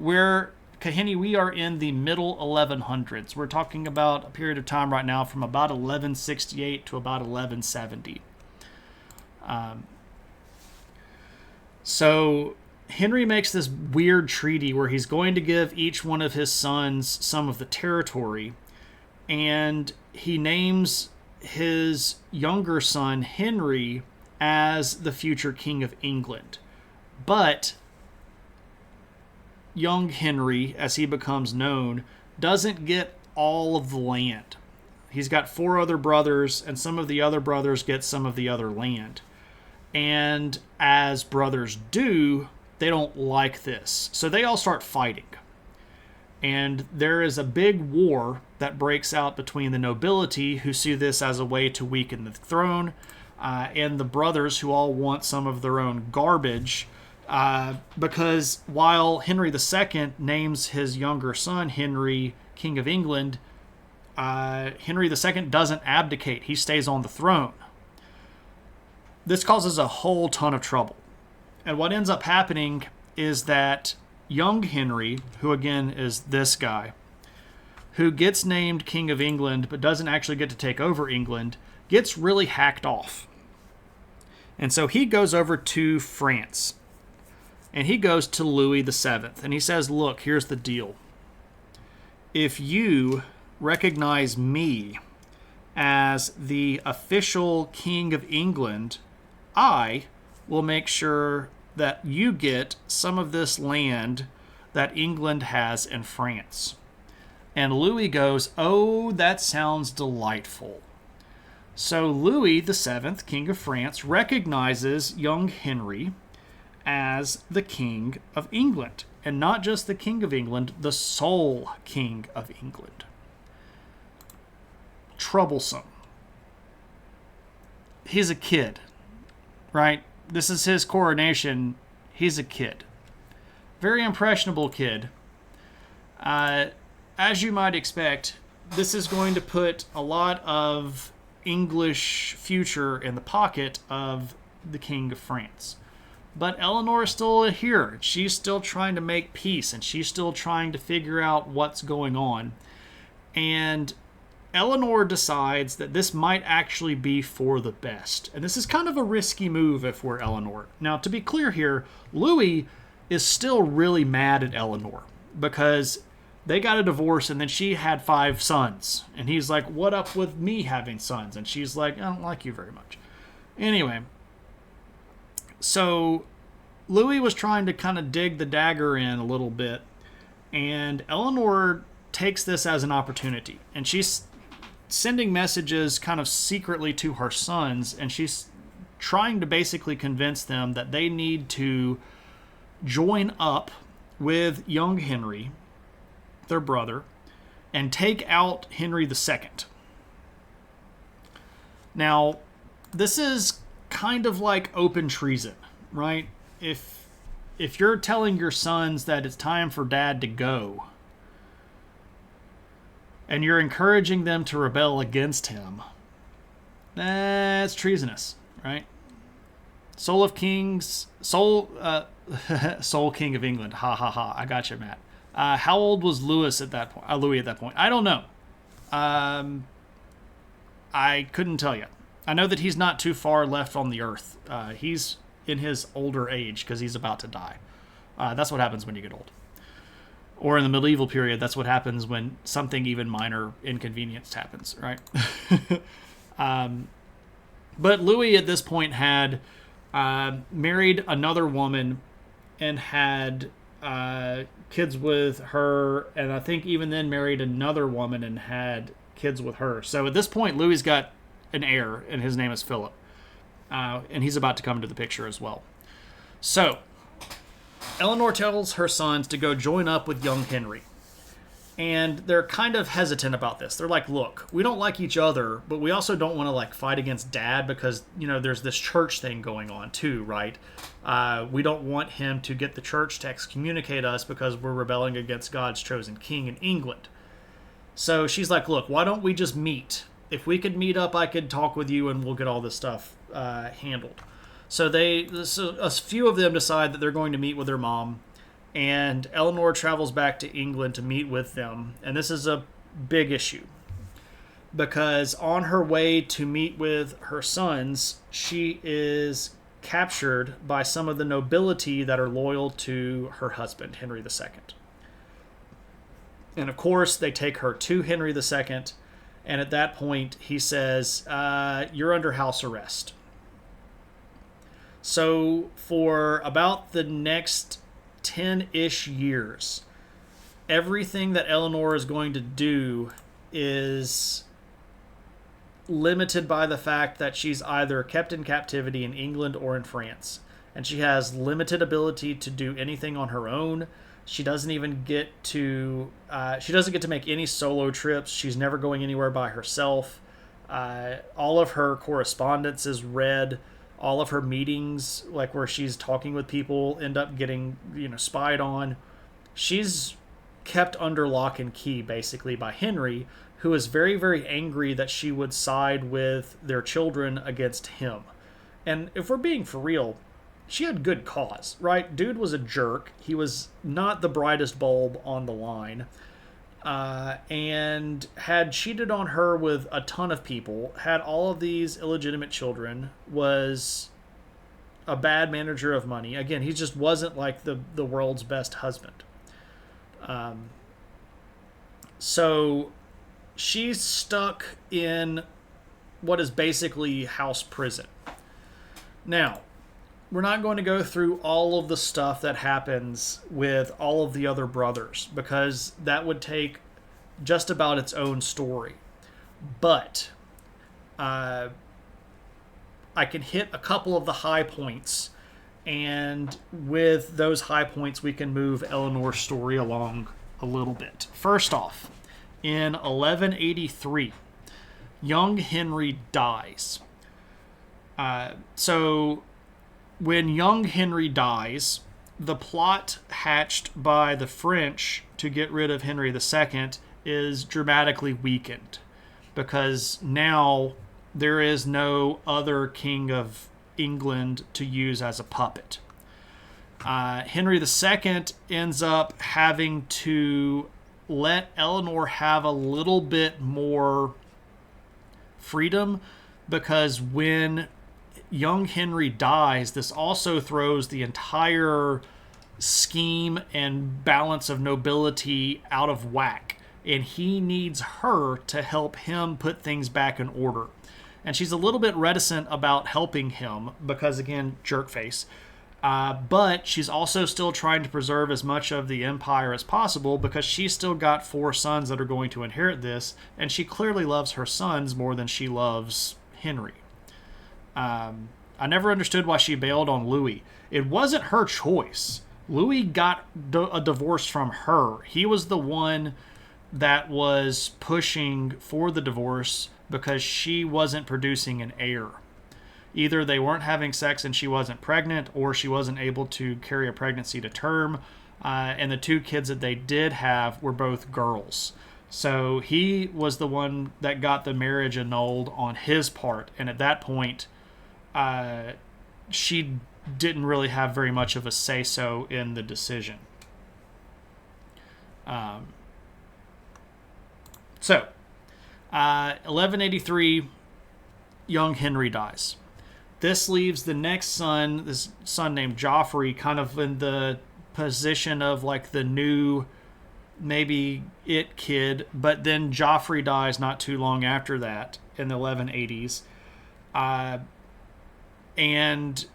A: Kahini, we are in the middle 1100s. We're talking about a period of time right now from about 1168 to about 1170. So Henry makes this weird treaty where he's going to give each one of his sons some of the territory, and he names his younger son Henry as the future king of England. But young Henry, as he becomes known, doesn't get all of the land. He's got 4 other brothers, and some of the other brothers get some of the other land. And as brothers do, they don't like this. So they all start fighting. And there is a big war that breaks out between the nobility, who see this as a way to weaken the throne, and the brothers, who all want some of their own garbage. Because while Henry II names his younger son Henry, King of England, Henry II doesn't abdicate. He stays on the throne. This causes a whole ton of trouble. And what ends up happening is that young Henry, who again is this guy, who gets named King of England but doesn't actually get to take over England, gets really hacked off. And so he goes over to France. And he goes to Louis VII. And he says, look, here's the deal. If you recognize me as the official King of England, I will make sure that you get some of this land that England has in France. And Louis goes, oh, that sounds delightful. So Louis VII, King of France, recognizes young Henry as the King of England. And not just the King of England, the sole King of England. Troublesome. he's a kid, right? This is his coronation. He's a kid. Very impressionable kid. As you might expect, this is going to put a lot of English future in the pocket of the King of France. But Eleanor is still here. She's still trying to make peace, and she's still trying to figure out what's going on. And Eleanor decides that this might actually be for the best. And this is kind of a risky move if we're Eleanor. Now, to be clear here, Louis is still really mad at Eleanor because they got a divorce and then she had 5 sons. And he's like, what up with me having sons? And she's like, I don't like you very much. Anyway, so Louis was trying to kind of dig the dagger in a little bit. And Eleanor takes this as an opportunity. And she's sending messages kind of secretly to her sons. And she's trying to basically convince them that they need to join up with young Henry, their brother, and take out Henry II. Now, this is kind of like open treason, right? If you're telling your sons that it's time for dad to go, and you're encouraging them to rebel against him, that's treasonous, right? Soul King of England. Ha ha ha. I got you, Matt. How old was Louis at that point? Louis at that point? I don't know. I couldn't tell you. I know that he's not too far left on the earth. He's in his older age because he's about to die. That's what happens when you get old. Or in the medieval period, that's what happens when something even minor inconvenience happens, right? But Louis at this point had married another woman and had kids with her, and I think even then married another woman and had kids with her. So at this point, Louis's got an heir, and his name is Philip. And he's about to come into the picture as well. So Eleanor tells her sons to go join up with young Henry. And they're kind of hesitant about this. They're like, look, we don't like each other, but we also don't want to like fight against dad because, you know, there's this church thing going on too, right? We don't want him to get the church to excommunicate us because we're rebelling against God's chosen king in England. So she's like, look, why don't we just meet? If we could meet up, I could talk with you and we'll get all this stuff handled. So a few of them decide that they're going to meet with their mom. And Eleanor travels back to England to meet with them. And this is a big issue. Because on her way to meet with her sons, she is captured by some of the nobility that are loyal to her husband, Henry II. And of course, they take her to Henry II. And at that point, he says, you're under house arrest. So for about the next 10-ish years, everything that Eleanor is going to do is limited by the fact that she's either kept in captivity in England or in France. And she has limited ability to do anything on her own. She doesn't even get to make any solo trips. She's never going anywhere by herself. All of her correspondence is read. All of her meetings, like where she's talking with people, end up getting, spied on. She's kept under lock and key, basically, by Henry, who is very, very angry that she would side with their children against him. And if we're being for real, she had good cause, right? Dude was a jerk. He was not the brightest bulb on the line. And had cheated on her with a ton of people, had all of these illegitimate children, was a bad manager of money. Again, he just wasn't like the world's best husband. So she's stuck in what is basically house prison. Now, we're not going to go through all of the stuff that happens with all of the other brothers because that would take just about its own story. But I can hit a couple of the high points, and with those high points we can move Eleanor's story along a little bit. First off, in 1183, young Henry dies. So when young Henry dies, the plot hatched by the French to get rid of Henry II is dramatically weakened because now there is no other king of England to use as a puppet. Henry II ends up having to let Eleanor have a little bit more freedom because when young Henry dies, this also throws the entire scheme and balance of nobility out of whack. And he needs her to help him put things back in order. And she's a little bit reticent about helping him because, again, jerkface. But she's also still trying to preserve as much of the empire as possible because she's still got 4 sons that are going to inherit this. And she clearly loves her sons more than she loves Henry. I never understood why she bailed on Louis. It wasn't her choice. Louis got a divorce from her. He was the one that was pushing for the divorce because she wasn't producing an heir. Either they weren't having sex and she wasn't pregnant, or she wasn't able to carry a pregnancy to term. And the 2 kids that they did have were both girls. So he was the one that got the marriage annulled on his part. And at that point, she didn't really have very much of a say-so in the decision. So, 1183, young Henry dies. This leaves the next son, this son named Joffrey, kind of in the position of like the new, maybe it kid. But then Joffrey dies not too long after that in the 1180s. And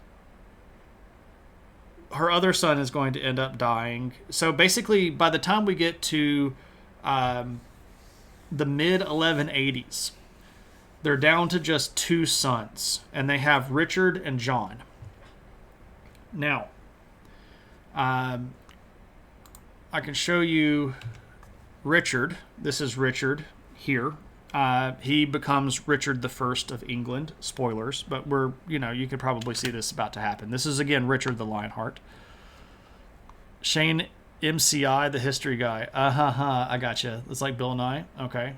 A: her other son is going to end up dying. So basically, by the time we get to the mid-1180s, they're down to just 2 sons, and they have Richard and John. Now, I can show you Richard. This is Richard here. He becomes Richard I of England. Spoilers, but you could probably see this about to happen. This is, again, Richard the Lionheart. Shane MCI, the history guy. I gotcha. It's like Bill Nye. Okay.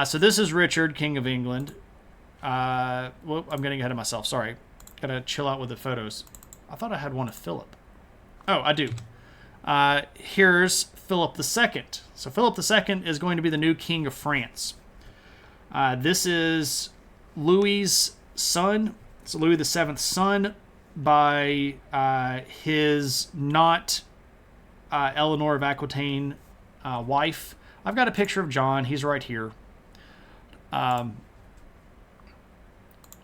A: So this is Richard, King of England. I'm getting ahead of myself. Sorry. Gotta chill out with the photos. I thought I had one of Philip. Oh, I do. Here's Philip II. So Philip II is going to be the new King of France. This is Louis's son. It's Louis VII's son by his not Eleanor of Aquitaine wife. I've got a picture of John. He's right here.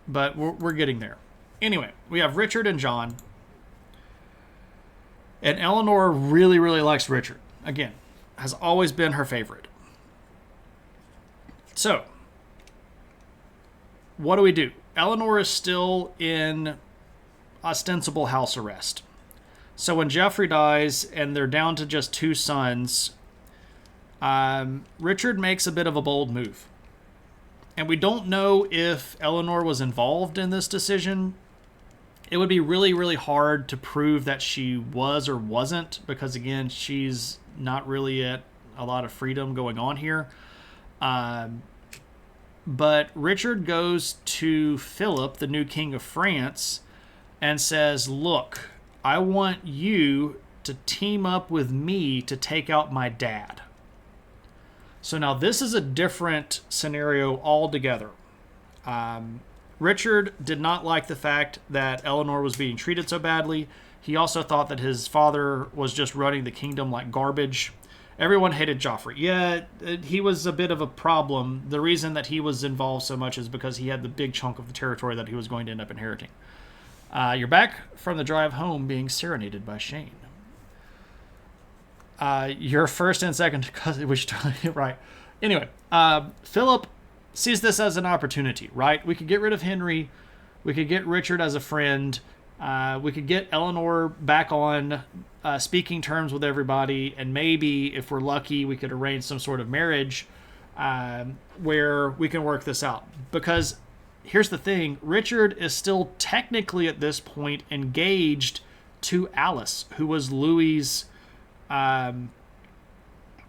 A: But we're getting there. Anyway, we have Richard and John. And Eleanor really, really likes Richard. Again, has always been her favorite. So, what do? Eleanor is still in ostensible house arrest. So when Geoffrey dies and they're down to just 2 sons, Richard makes a bit of a bold move. And we don't know if Eleanor was involved in this decision. It would be really, really hard to prove that she was or wasn't, because again, she's not really at a lot of freedom going on here. But Richard goes to Philip, the new King of France, and says, look, I want you to team up with me to take out my dad. So now this is a different scenario altogether. Richard did not like the fact that Eleanor was being treated so badly. He also thought that his father was just running the kingdom like garbage. Everyone hated Joffrey. Yeah, he was a bit of a problem. The reason that he was involved so much is because he had the big chunk of the territory that he was going to end up inheriting. You're back from the drive home being serenaded by Shane. Your first and second cousin, which right. Anyway, Philip sees this as an opportunity, right? We could get rid of Henry. We could get Richard as a friend. We could get Eleanor back on speaking terms with everybody, and maybe, if we're lucky, we could arrange some sort of marriage where we can work this out. Because here's the thing. Richard is still technically at this point engaged to Alice, who was Louis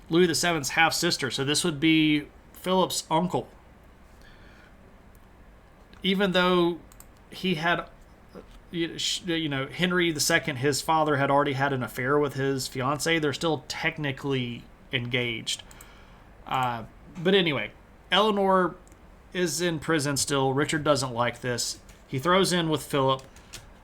A: VII's half-sister. So this would be Philip's uncle. Even though he had, Henry II, his father, had already had an affair with his fiancée, they're still technically engaged. But anyway, Eleanor is in prison still. Richard doesn't like this. He throws in with Philip.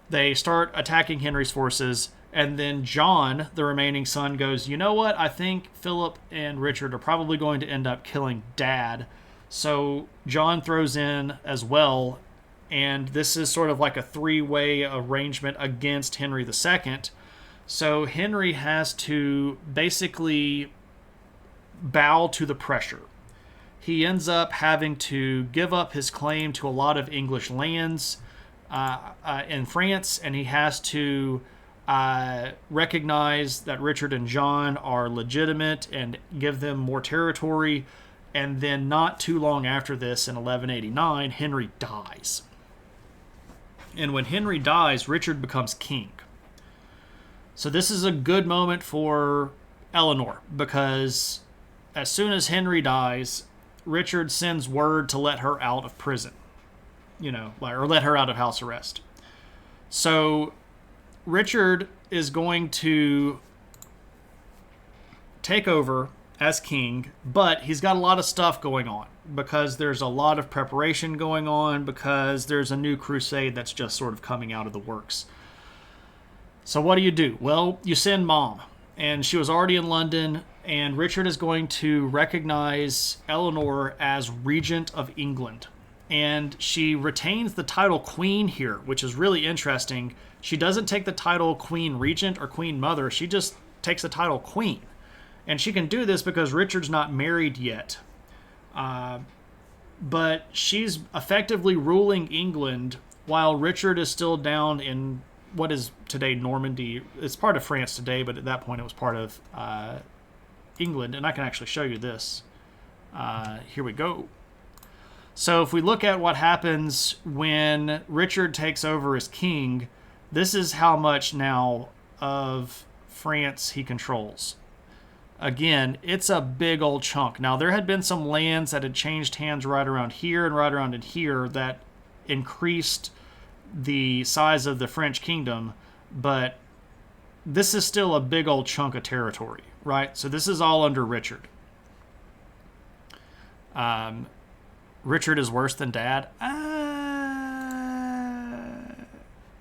A: They start attacking Henry's forces. And then John, the remaining son, goes, you know what? I think Philip and Richard are probably going to end up killing Dad. So John throws in as well. And this is sort of like a three-way arrangement against Henry II. So Henry has to basically bow to the pressure. He ends up having to give up his claim to a lot of English lands in France, and he has to recognize that Richard and John are legitimate and give them more territory. And then not too long after this, in 1189, Henry dies. And when Henry dies, Richard becomes king. So this is a good moment for Eleanor, because as soon as Henry dies, Richard sends word to let her out of prison, or let her out of house arrest. So Richard is going to take over as king, but he's got a lot of stuff going on because there's a lot of preparation going on, because there's a new crusade that's just sort of coming out of the works. So what do? Well, you send Mom, and she was already in London, and Richard is going to recognize Eleanor as Regent of England. And she retains the title Queen here, which is really interesting. She doesn't take the title Queen Regent or Queen Mother. She just takes the title Queen. And she can do this because Richard's not married yet. But she's effectively ruling England while Richard is still down in what is today Normandy. It's part of France today, but at that point it was part of England. And I can actually show you this. Here we go. So if we look at what happens when Richard takes over as king, this is how much now of France he controls. Again, it's a big old chunk. Now, there had been some lands that had changed hands right around here and right around in here that increased the size of the French kingdom, but this is still a big old chunk of territory, right? So this is all under Richard. Richard is worse than Dad?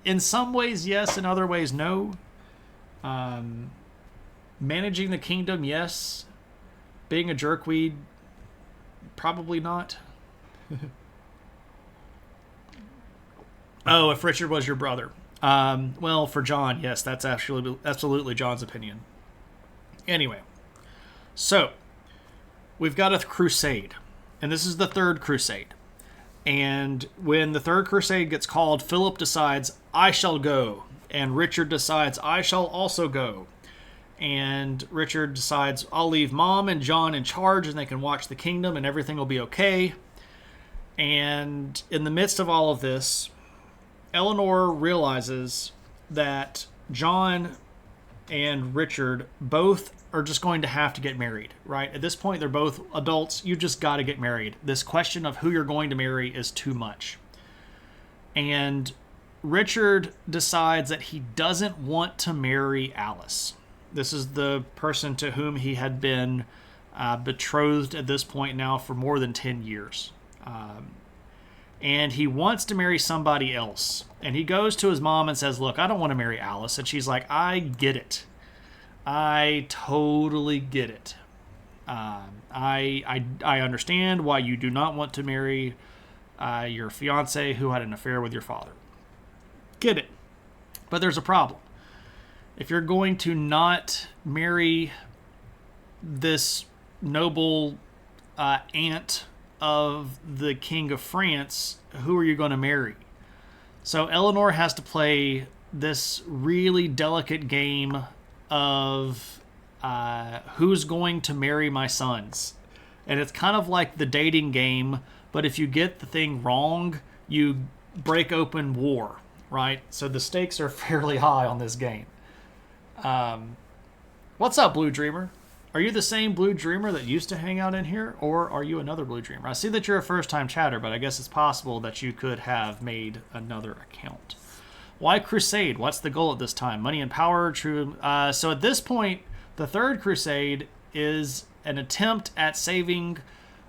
A: In some ways, yes. In other ways, no. Managing the kingdom, yes. Being a jerkweed, probably not. Oh, if Richard was your brother. Well, for John, yes, that's absolutely John's opinion. Anyway, so we've got a crusade, and this is the Third Crusade. And when the Third Crusade gets called, Philip decides, I shall go. And Richard decides, I shall also go. And Richard decides, I'll leave Mom and John in charge and they can watch the kingdom and everything will be okay. And in the midst of all of this, Eleanor realizes that John and Richard both are just going to have to get married, right? At this point, they're both adults. You just got to get married. This question of who you're going to marry is too much. And Richard decides that he doesn't want to marry Alice. This is the person to whom he had been betrothed at this point now for more than 10 years. And he wants to marry somebody else. And he goes to his mom and says, look, I don't want to marry Alice. And she's like, I get it. I totally get it. I understand why you do not want to marry your fiance who had an affair with your father. Get it. But there's a problem. If you're going to not marry this noble aunt of the King of France, who are you going to marry? So Eleanor has to play this really delicate game of who's going to marry my sons. And it's kind of like the dating game, but if you get the thing wrong, you break open war, right? So the stakes are fairly high on this game. What's up, Blue Dreamer? Are you the same Blue Dreamer that used to hang out in here, or are you another Blue Dreamer? I see that you're a first-time chatter, but I guess it's possible that you could have made another account. Why Crusade? What's the goal at this time? Money and power? True. So at this point, the Third Crusade is an attempt at saving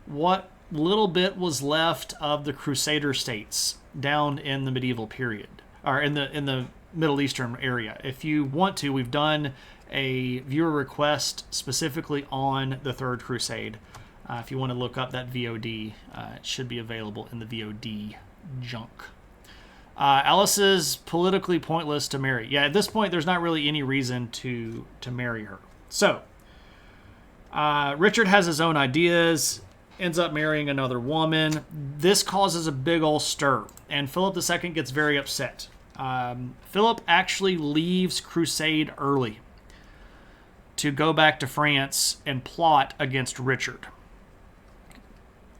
A: what little bit was left of the Crusader states down in the medieval period, or in the Middle Eastern area. If you want to, we've done a viewer request specifically on the Third Crusade. If you want to look up that VOD, it should be available in the VOD junk. Alice is politically pointless to marry. Yeah, at this point, there's not really any reason to marry her. So, Richard has his own ideas, ends up marrying another woman. This causes a big old stir, and Philip II gets very upset. Philip actually leaves Crusade early to go back to France and plot against Richard.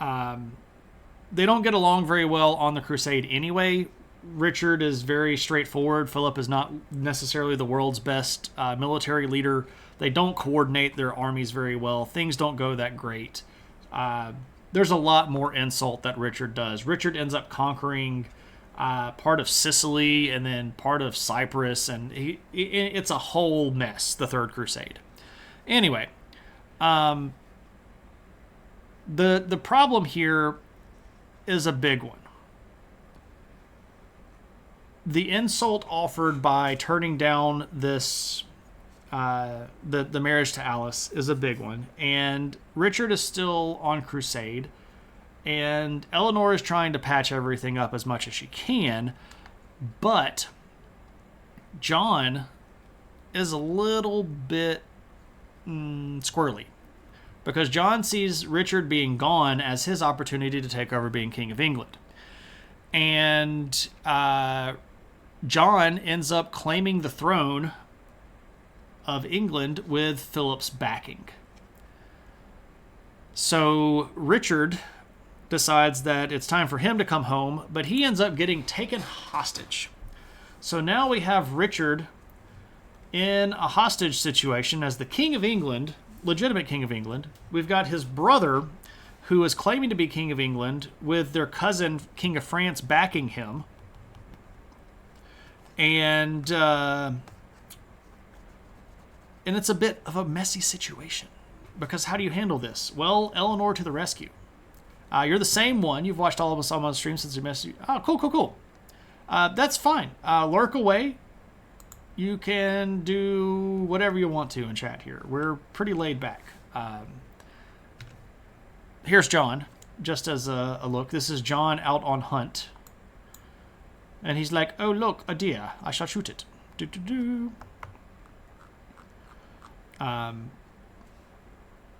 A: They don't get along very well on the Crusade anyway. Richard is very straightforward. Philip is not necessarily the world's best military leader. They don't coordinate their armies very well. Things don't go that great. There's a lot more insult that Richard does. Richard ends up conquering part of Sicily and then part of Cyprus, and it's a whole mess, the Third Crusade. Anyway, the problem here is a big one. The insult offered by turning down this the marriage to Alice is a big one, and Richard is still on crusade, and Eleanor is trying to patch everything up as much as she can, but John is a little bit squirrely, because John sees Richard being gone as his opportunity to take over being King of England. And John ends up claiming the throne of England with Philip's backing. So Richard decides that it's time for him to come home, but he ends up getting taken hostage. So now we have Richard in a hostage situation as the King of England, legitimate King of England. We've got his brother, who is claiming to be King of England, with their cousin, King of France, backing him. And it's a bit of a messy situation, because how do you handle this? Well, Eleanor to the rescue. You're the same one. You've watched all of us on my stream since we messaged you. Oh, cool. That's fine. Lurk away. You can do whatever you want to in chat here. We're pretty laid back. Here's John, just as a look. This is John out on hunt. And he's like, oh, look, a deer. I shall shoot it.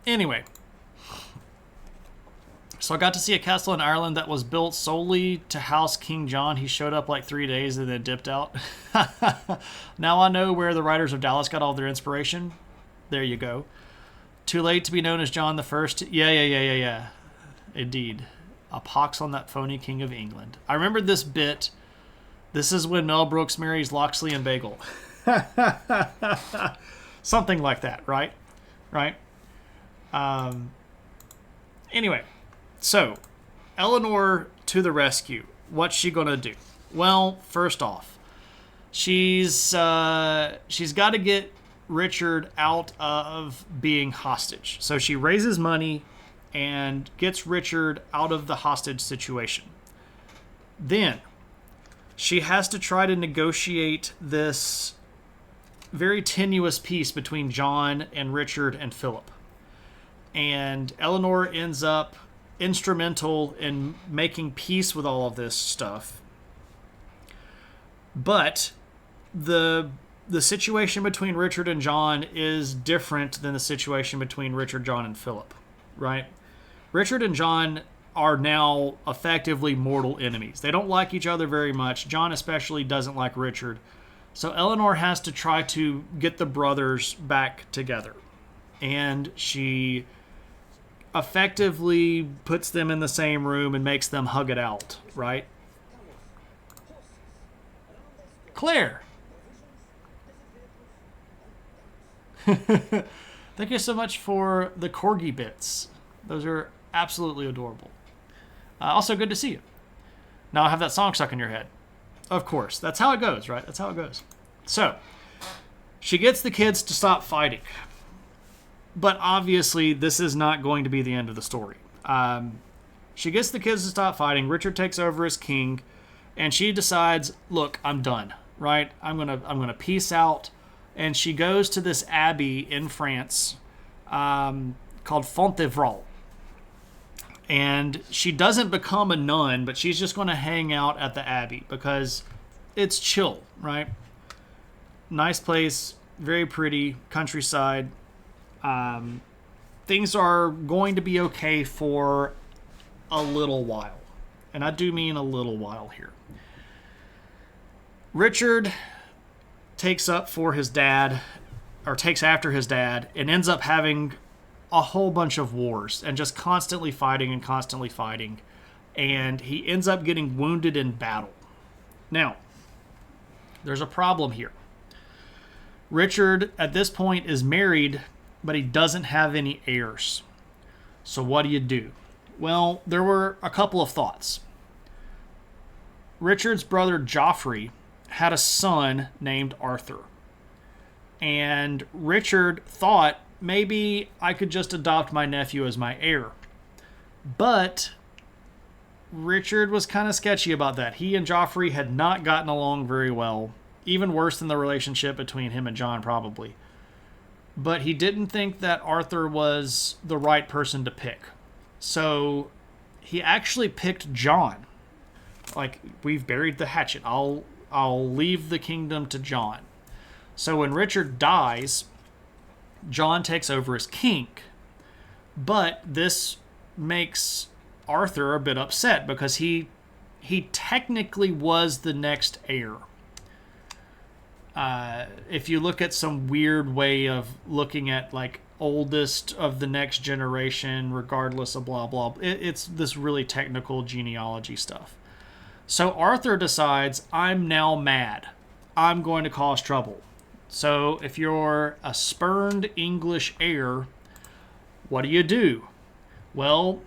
A: Anyway. So I got to see a castle in Ireland that was built solely to house King John. He showed up like 3 days and then dipped out. Now I know where the writers of Dallas got all their inspiration. There you go. Too late to be known as John the First. Yeah. Indeed. A pox on that phony King of England. I remember this bit. This is when Mel Brooks marries Loxley and Bagel. Something like that, right? Anyway, so Eleanor to the rescue. What's she gonna do? Well, first off, she's got to get Richard out of being hostage. So she raises money and gets Richard out of the hostage situation. Then she has to try to negotiate this very tenuous peace between John and Richard and Philip. And Eleanor ends up instrumental in making peace with all of this stuff. But the situation between Richard and John is different than the situation between Richard, John, and Philip, right? Richard and John are now effectively mortal enemies. They don't like each other very much. John especially doesn't like Richard. So Eleanor has to try to get the brothers back together. And she effectively puts them in the same room and makes them hug it out, right? Claire. Thank you so much for the corgi bits. Those are absolutely adorable. Also, good to see you. Now I have that song stuck in your head. Of course. That's how it goes, right? That's how it goes. So, she gets the kids to stop fighting. But obviously, this is not going to be the end of the story. She gets the kids to stop fighting. Richard takes over as king. And she decides, look, I'm done, right? I'm gonna peace out. And she goes to this abbey in France called Fontevraud. And she doesn't become a nun, but she's just going to hang out at the abbey because it's chill, right? Nice place, very pretty, countryside. Things are going to be okay for a little while. And I do mean a little while here. Richard takes up for his dad, or takes after his dad, and ends up having a whole bunch of wars and just constantly fighting and constantly fighting. And he ends up getting wounded in battle. Now, there's a problem here. Richard, at this point, is married, but he doesn't have any heirs. So what do you do? Well, there were a couple of thoughts. Richard's brother Joffrey had a son named Arthur. And Richard thought, maybe I could just adopt my nephew as my heir. But Richard was kind of sketchy about that. He and Joffrey had not gotten along very well. Even worse than the relationship between him and Jon, probably. But he didn't think that Arthur was the right person to pick. So he actually picked Jon. Like, we've buried the hatchet. I'll leave the kingdom to Jon. So when Richard dies, Jon takes over as king. But this makes Arthur a bit upset because he technically was the next heir. If you look at some weird way of looking at, like, oldest of the next generation, regardless of blah, blah, it's this really technical genealogy stuff. So Arthur decides, I'm now mad. I'm going to cause trouble. So if you're a spurned English heir, what do? Well,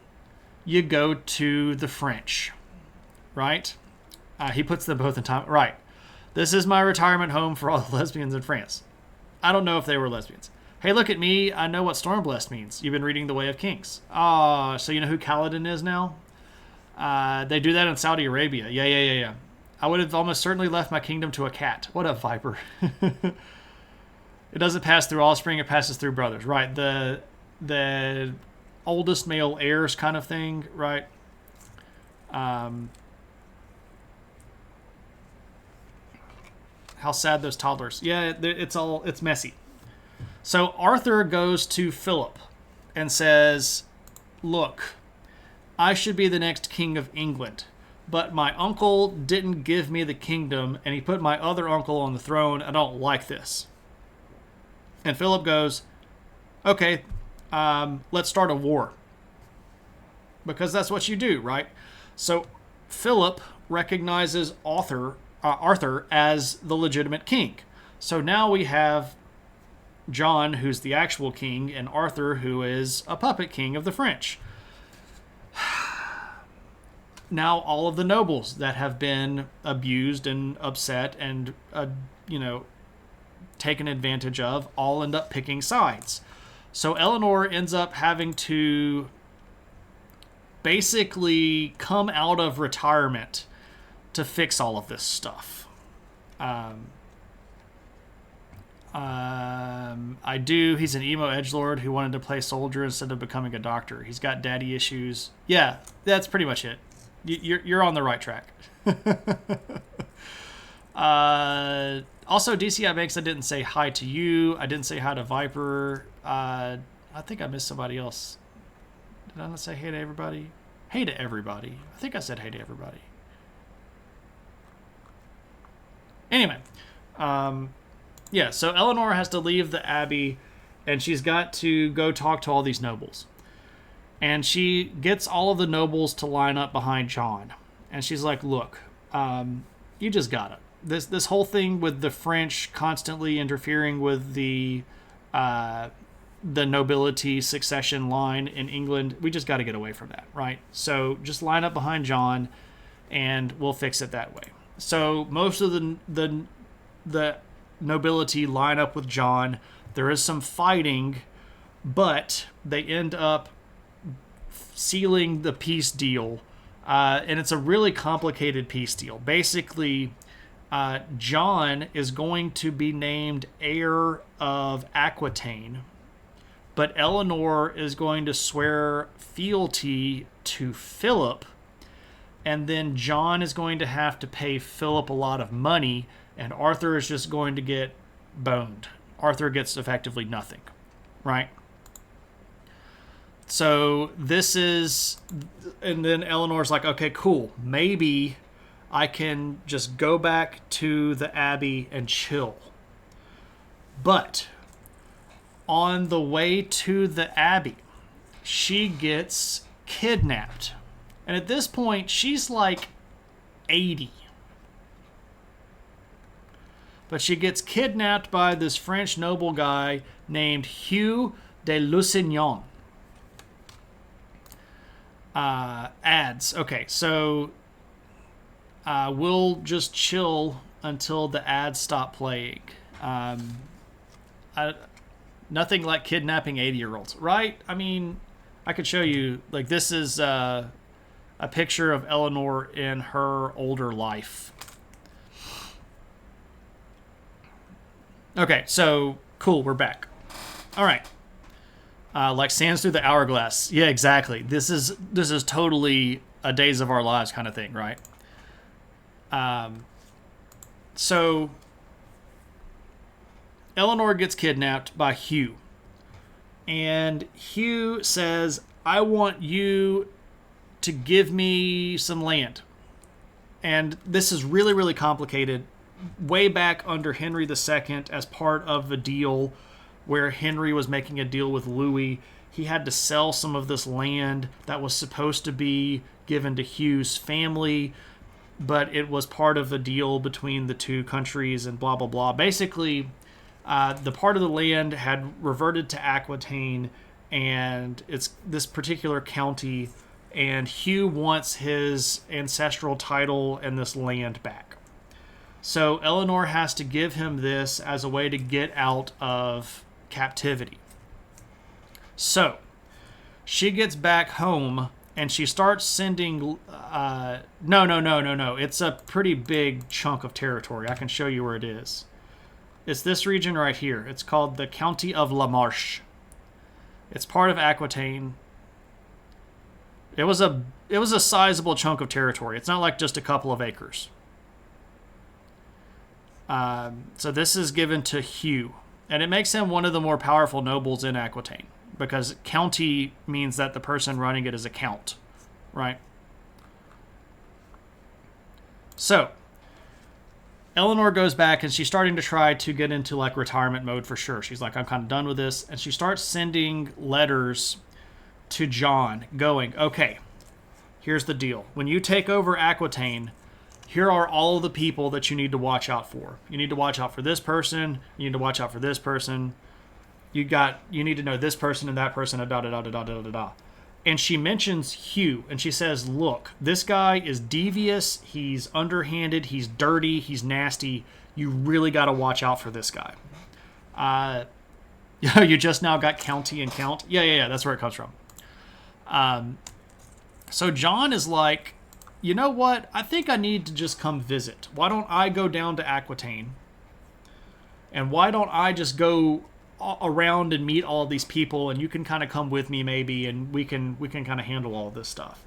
A: you go to the French, right? He puts them both in time. Right. This is my retirement home for all the lesbians in France. I don't know if they were lesbians. Hey, look at me. I know what Stormblessed means. You've been reading The Way of Kings. So you know who Kaladin is now? They do that in Saudi Arabia. Yeah. I would have almost certainly left my kingdom to a cat. What a viper. It doesn't pass through offspring, it passes through brothers. Right, the oldest male heirs kind of thing, right? How sad those toddlers. Yeah, it's messy. So Arthur goes to Philip and says, look, I should be the next king of England, but my uncle didn't give me the kingdom, and he put my other uncle on the throne. I don't like this. And Philip goes, okay, let's start a war. Because that's what you do, right? So Philip recognizes Arthur as the legitimate king. So now we have Jon, who's the actual king, and Arthur, who is a puppet king of the French. Now all of the nobles that have been abused and upset and, taken advantage of all end up picking sides. So Eleanor ends up having to basically come out of retirement to fix all of this stuff. He's an emo edgelord who wanted to play soldier instead of becoming a doctor. He's got daddy issues. Yeah, that's pretty much it. You're on the right track. Also, DCI Banks, I didn't say hi to you. I didn't say hi to Viper. I think I missed somebody else. Did I not say hey to everybody? Hey to everybody. I think I said hey to everybody. Anyway, so Eleanor has to leave the abbey, and she's got to go talk to all these nobles. And she gets all of the nobles to line up behind Jon. And she's like, look, you just got it. this whole thing with the French constantly interfering with the nobility succession line in England, we just got to get away from that, right? So just line up behind John, and we'll fix it that way. So most of the nobility line up with John. There is some fighting, but they end up sealing the peace deal, and it's a really complicated peace deal. Basically, John is going to be named heir of Aquitaine, but Eleanor is going to swear fealty to Philip, and then John is going to have to pay Philip a lot of money, and Arthur is just going to get boned. Arthur gets effectively nothing, right? So this is, and then Eleanor's like, okay, cool. Maybe I can just go back to the Abbey and chill. But on the way to the Abbey, she gets kidnapped. And at this point, she's like 80. But she gets kidnapped by this French noble guy named Hugh de Lusignan. Ads. Okay, so we'll just chill until the ads stop playing. Nothing like kidnapping 80-year-olds, right? I mean, I could show you, like, this is a picture of Eleanor in her older life. Okay, so cool, we're back. All right. Like sands through the hourglass. Yeah, exactly. This is totally a Days of Our Lives kind of thing, right? So Eleanor gets kidnapped by Hugh. And Hugh says, I want you to give me some land. And this is really, really complicated. Way back under Henry II, as part of a deal where Henry was making a deal with Louis, he had to sell some of this land that was supposed to be given to Hugh's family, but it was part of a deal between the two countries and blah, blah, blah. Basically, the part of the land had reverted to Aquitaine, and it's this particular county, and Hugh wants his ancestral title and this land back. So Eleanor has to give him this as a way to get out of captivity. So she gets back home and she starts sending no, it's a pretty big chunk of territory. I can show you where it is. It's this region right here. It's called the County of La Marche. It's part of Aquitaine. It was a sizable chunk of territory. It's not like just a couple of acres. So this is given to Hugh, and it makes him one of the more powerful nobles in Aquitaine, because county means that the person running it is a count, right? So Eleanor goes back and she's starting to try to get into like retirement mode for sure. She's like, I'm kind of done with this. And she starts sending letters to John going, okay, here's the deal. When you take over Aquitaine, here are all of the people that you need to watch out for. You need to watch out for this person. You need to watch out for this person. You need to know this person and that person, da da da da da da da da. And she mentions Hugh, and she says, look, this guy is devious, he's underhanded, he's dirty, he's nasty. You really got to watch out for this guy. You just now got county and count? Yeah, that's where it comes from. So John is like, you know what? I think I need to just come visit. Why don't I go down to Aquitaine? And why don't I just go around and meet all of these people, and you can kind of come with me maybe, and we can kind of handle all of this stuff.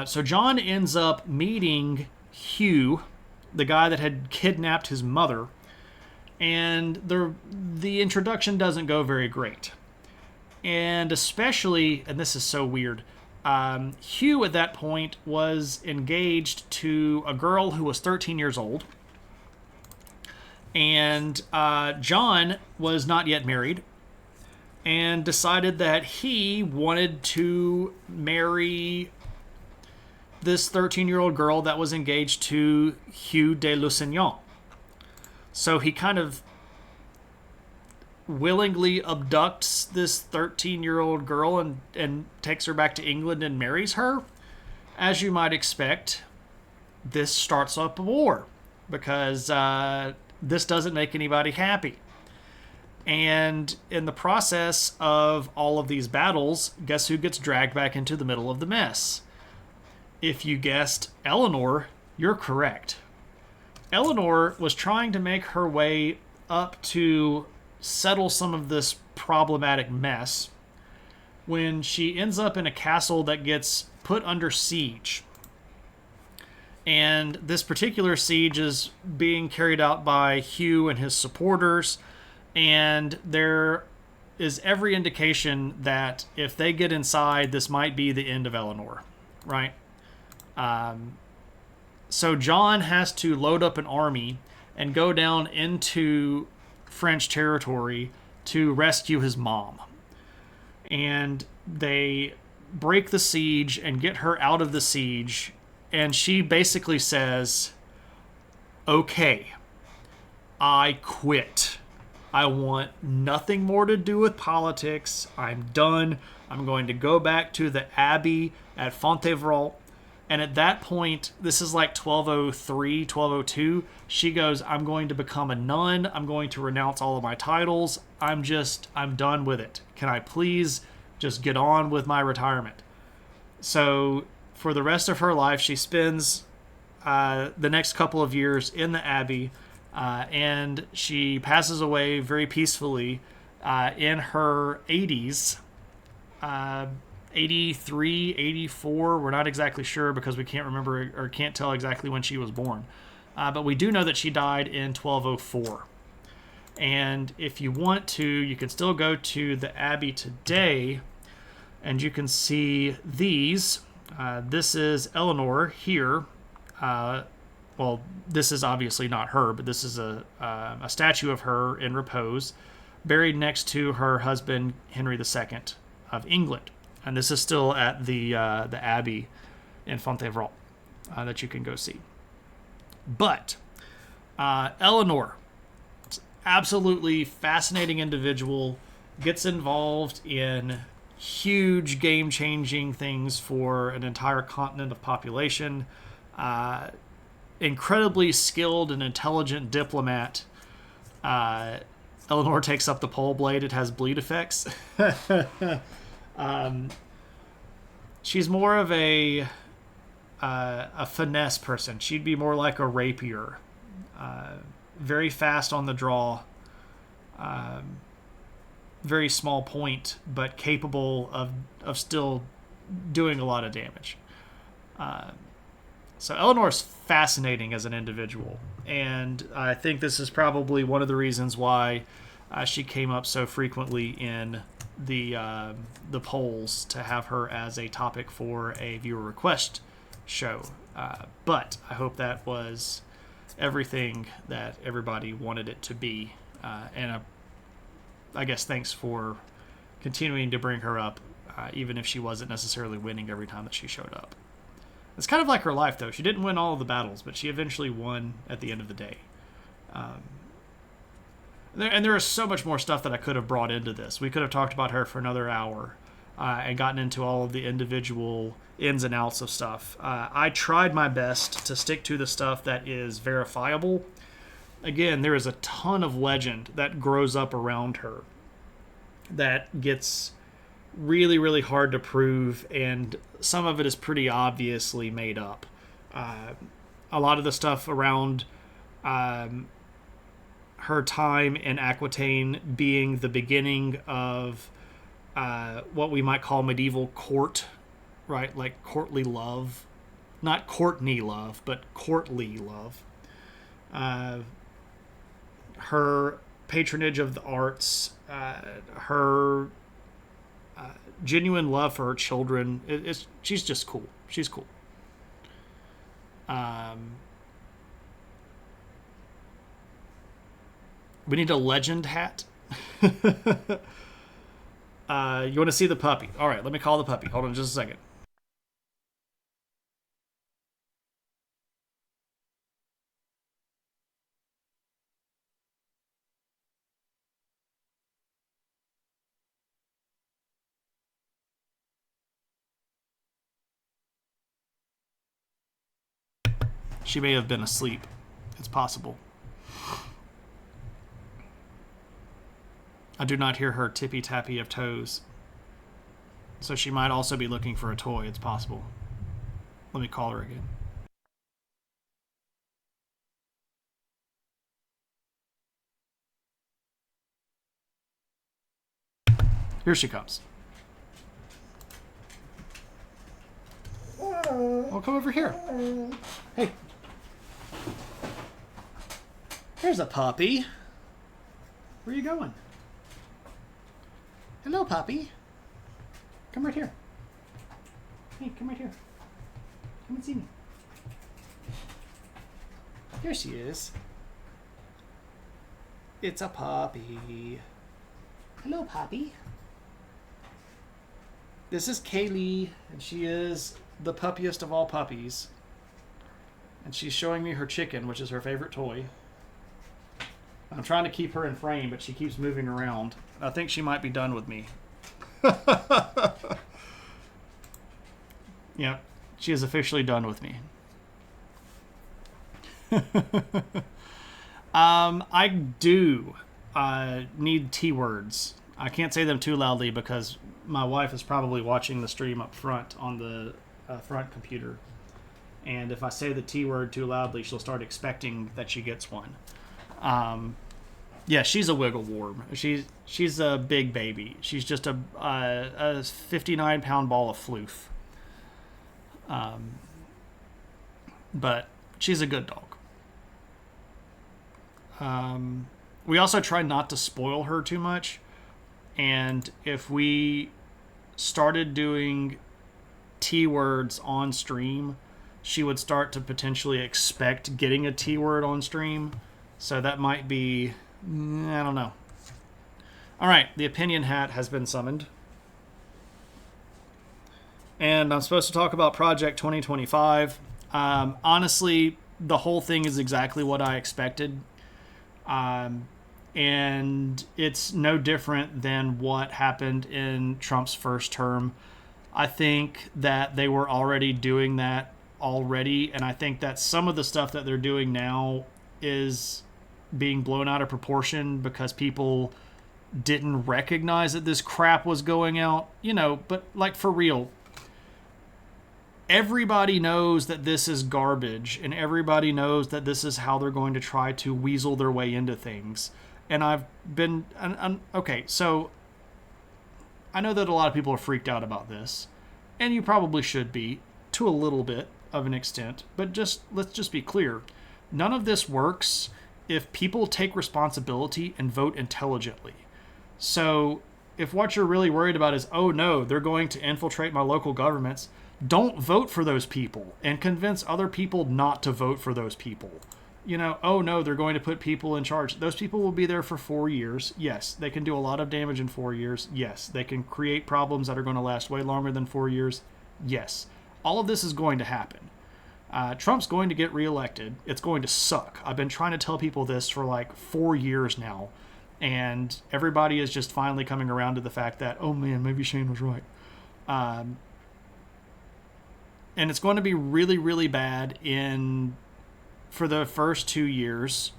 A: So John ends up meeting Hugh, the guy that had kidnapped his mother, and the introduction doesn't go very great. And especially, and this is so weird, Hugh at that point was engaged to a girl who was 13 years old. And John was not yet married and decided that he wanted to marry this 13-year-old girl that was engaged to Hugh de Lusignan. So he kind of willingly abducts this 13-year-old girl and takes her back to England and marries her. As you might expect, this starts up a war because this doesn't make anybody happy. And in the process of all of these battles, guess who gets dragged back into the middle of the mess? If you guessed Eleanor, you're correct. Eleanor was trying to make her way up to settle some of this problematic mess when she ends up in a castle that gets put under siege. And this particular siege is being carried out by Hugh and his supporters, and there is every indication that if they get inside, this might be the end of Eleanor, right? So John has to load up an army and go down into French territory to rescue his mom. And they break the siege and get her out of the siege. And she basically says, okay, I quit. I want nothing more to do with politics. I'm done. I'm going to go back to the abbey at Fontevraud. And at that point, this is like 1203, 1202, she goes, I'm going to become a nun. I'm going to renounce all of my titles. I'm done with it. Can I please just get on with my retirement? So for the rest of her life, she spends the next couple of years in the abbey, and she passes away very peacefully in her 80s. 83, 84, we're not exactly sure because we can't remember or can't tell exactly when she was born. But we do know that she died in 1204. And if you want to, you can still go to the Abbey today and you can see these. This is Eleanor here. Well, this is obviously not her, but this is a statue of her in repose, buried next to her husband, Henry II of England. And this is still at the Abbey in Fontevraud that you can go see. But Eleanor, absolutely fascinating individual, gets involved in huge game-changing things for an entire continent of population. Incredibly skilled and intelligent diplomat. Eleanor takes up the pole blade. It has bleed effects. She's more of a finesse person. She'd be more like a rapier. Very fast on the draw. Very small point, but capable of still doing a lot of damage. So Eleanor's fascinating as an individual, and I think this is probably one of the reasons why she came up so frequently in the polls to have her as a topic for a viewer request show. But I hope that was everything that everybody wanted it to be, and I guess thanks for continuing to bring her up, even if she wasn't necessarily winning every time that she showed up. It's kind of like her life, though. She didn't win all of the battles, but she eventually won at the end of the day. And there is so much more stuff that I could have brought into this. We could have talked about her for another hour and gotten into all of the individual ins and outs of stuff. I tried my best to stick to the stuff that is verifiable. Again, there is a ton of legend that grows up around her that gets really, really hard to prove, and some of it is pretty obviously made up. A lot of the stuff around her time in Aquitaine being the beginning of what we might call medieval court, right? Like courtly love. Not Courtney love, but courtly love. Her patronage of the arts, her genuine love for her children. She's just cool. She's cool. We need a legend hat. You want to see the puppy? All right, let me call the puppy. Hold on just a second. She may have been asleep. It's possible. I do not hear her tippy-tappy of toes. So she might also be looking for a toy. It's possible. Let me call her again. Here she comes. Well, come over here. Hey. Here's a puppy. Where are you going? Hello, puppy. Come right here. Hey, come right here. Come and see me. Here she is. It's a puppy. Hello, puppy. This is Kaylee, and she is the puppiest of all puppies. And she's showing me her chicken, which is her favorite toy. I'm trying to keep her in frame, but she keeps moving around. I think she might be done with me. Yeah, she is officially done with me. I do need T words. I can't say them too loudly because my wife is probably watching the stream up front on the front computer. And if I say the T word too loudly, she'll start expecting that she gets one. Yeah, she's a wiggle worm. She's a big baby. She's just a 59-pound ball of floof. But she's a good dog. We also try not to spoil her too much. And if we started doing T words on stream, she would start to potentially expect getting a T word on stream. So that might be, I don't know. All right, the opinion hat has been summoned. And I'm supposed to talk about Project 2025. Honestly, the whole thing is exactly what I expected. And it's no different than what happened in Trump's first term. I think that they were already doing that already, and I think that some of the stuff that they're doing now is being blown out of proportion because people didn't recognize that this crap was going out, but like for real, everybody knows that this is garbage, and everybody knows that this is how they're going to try to weasel their way into things. And I've been... okay, so I know that a lot of people are freaked out about this, and you probably should be, to a little bit of an extent, but let's just be clear. None of this works if people take responsibility and vote intelligently. So if what you're really worried about is, oh no, they're going to infiltrate my local governments, don't vote for those people and convince other people not to vote for those people. Oh no, they're going to put people in charge. Those people will be there for 4 years. Yes, they can do a lot of damage in 4 years. Yes, they can create problems that are going to last way longer than 4 years. Yes, all of this is going to happen. Trump's going to get reelected. It's going to suck. I've been trying to tell people this for like 4 years now. And everybody is just finally coming around to the fact that, oh man, maybe Shane was right. And it's going to be really, really bad for the first 2 years.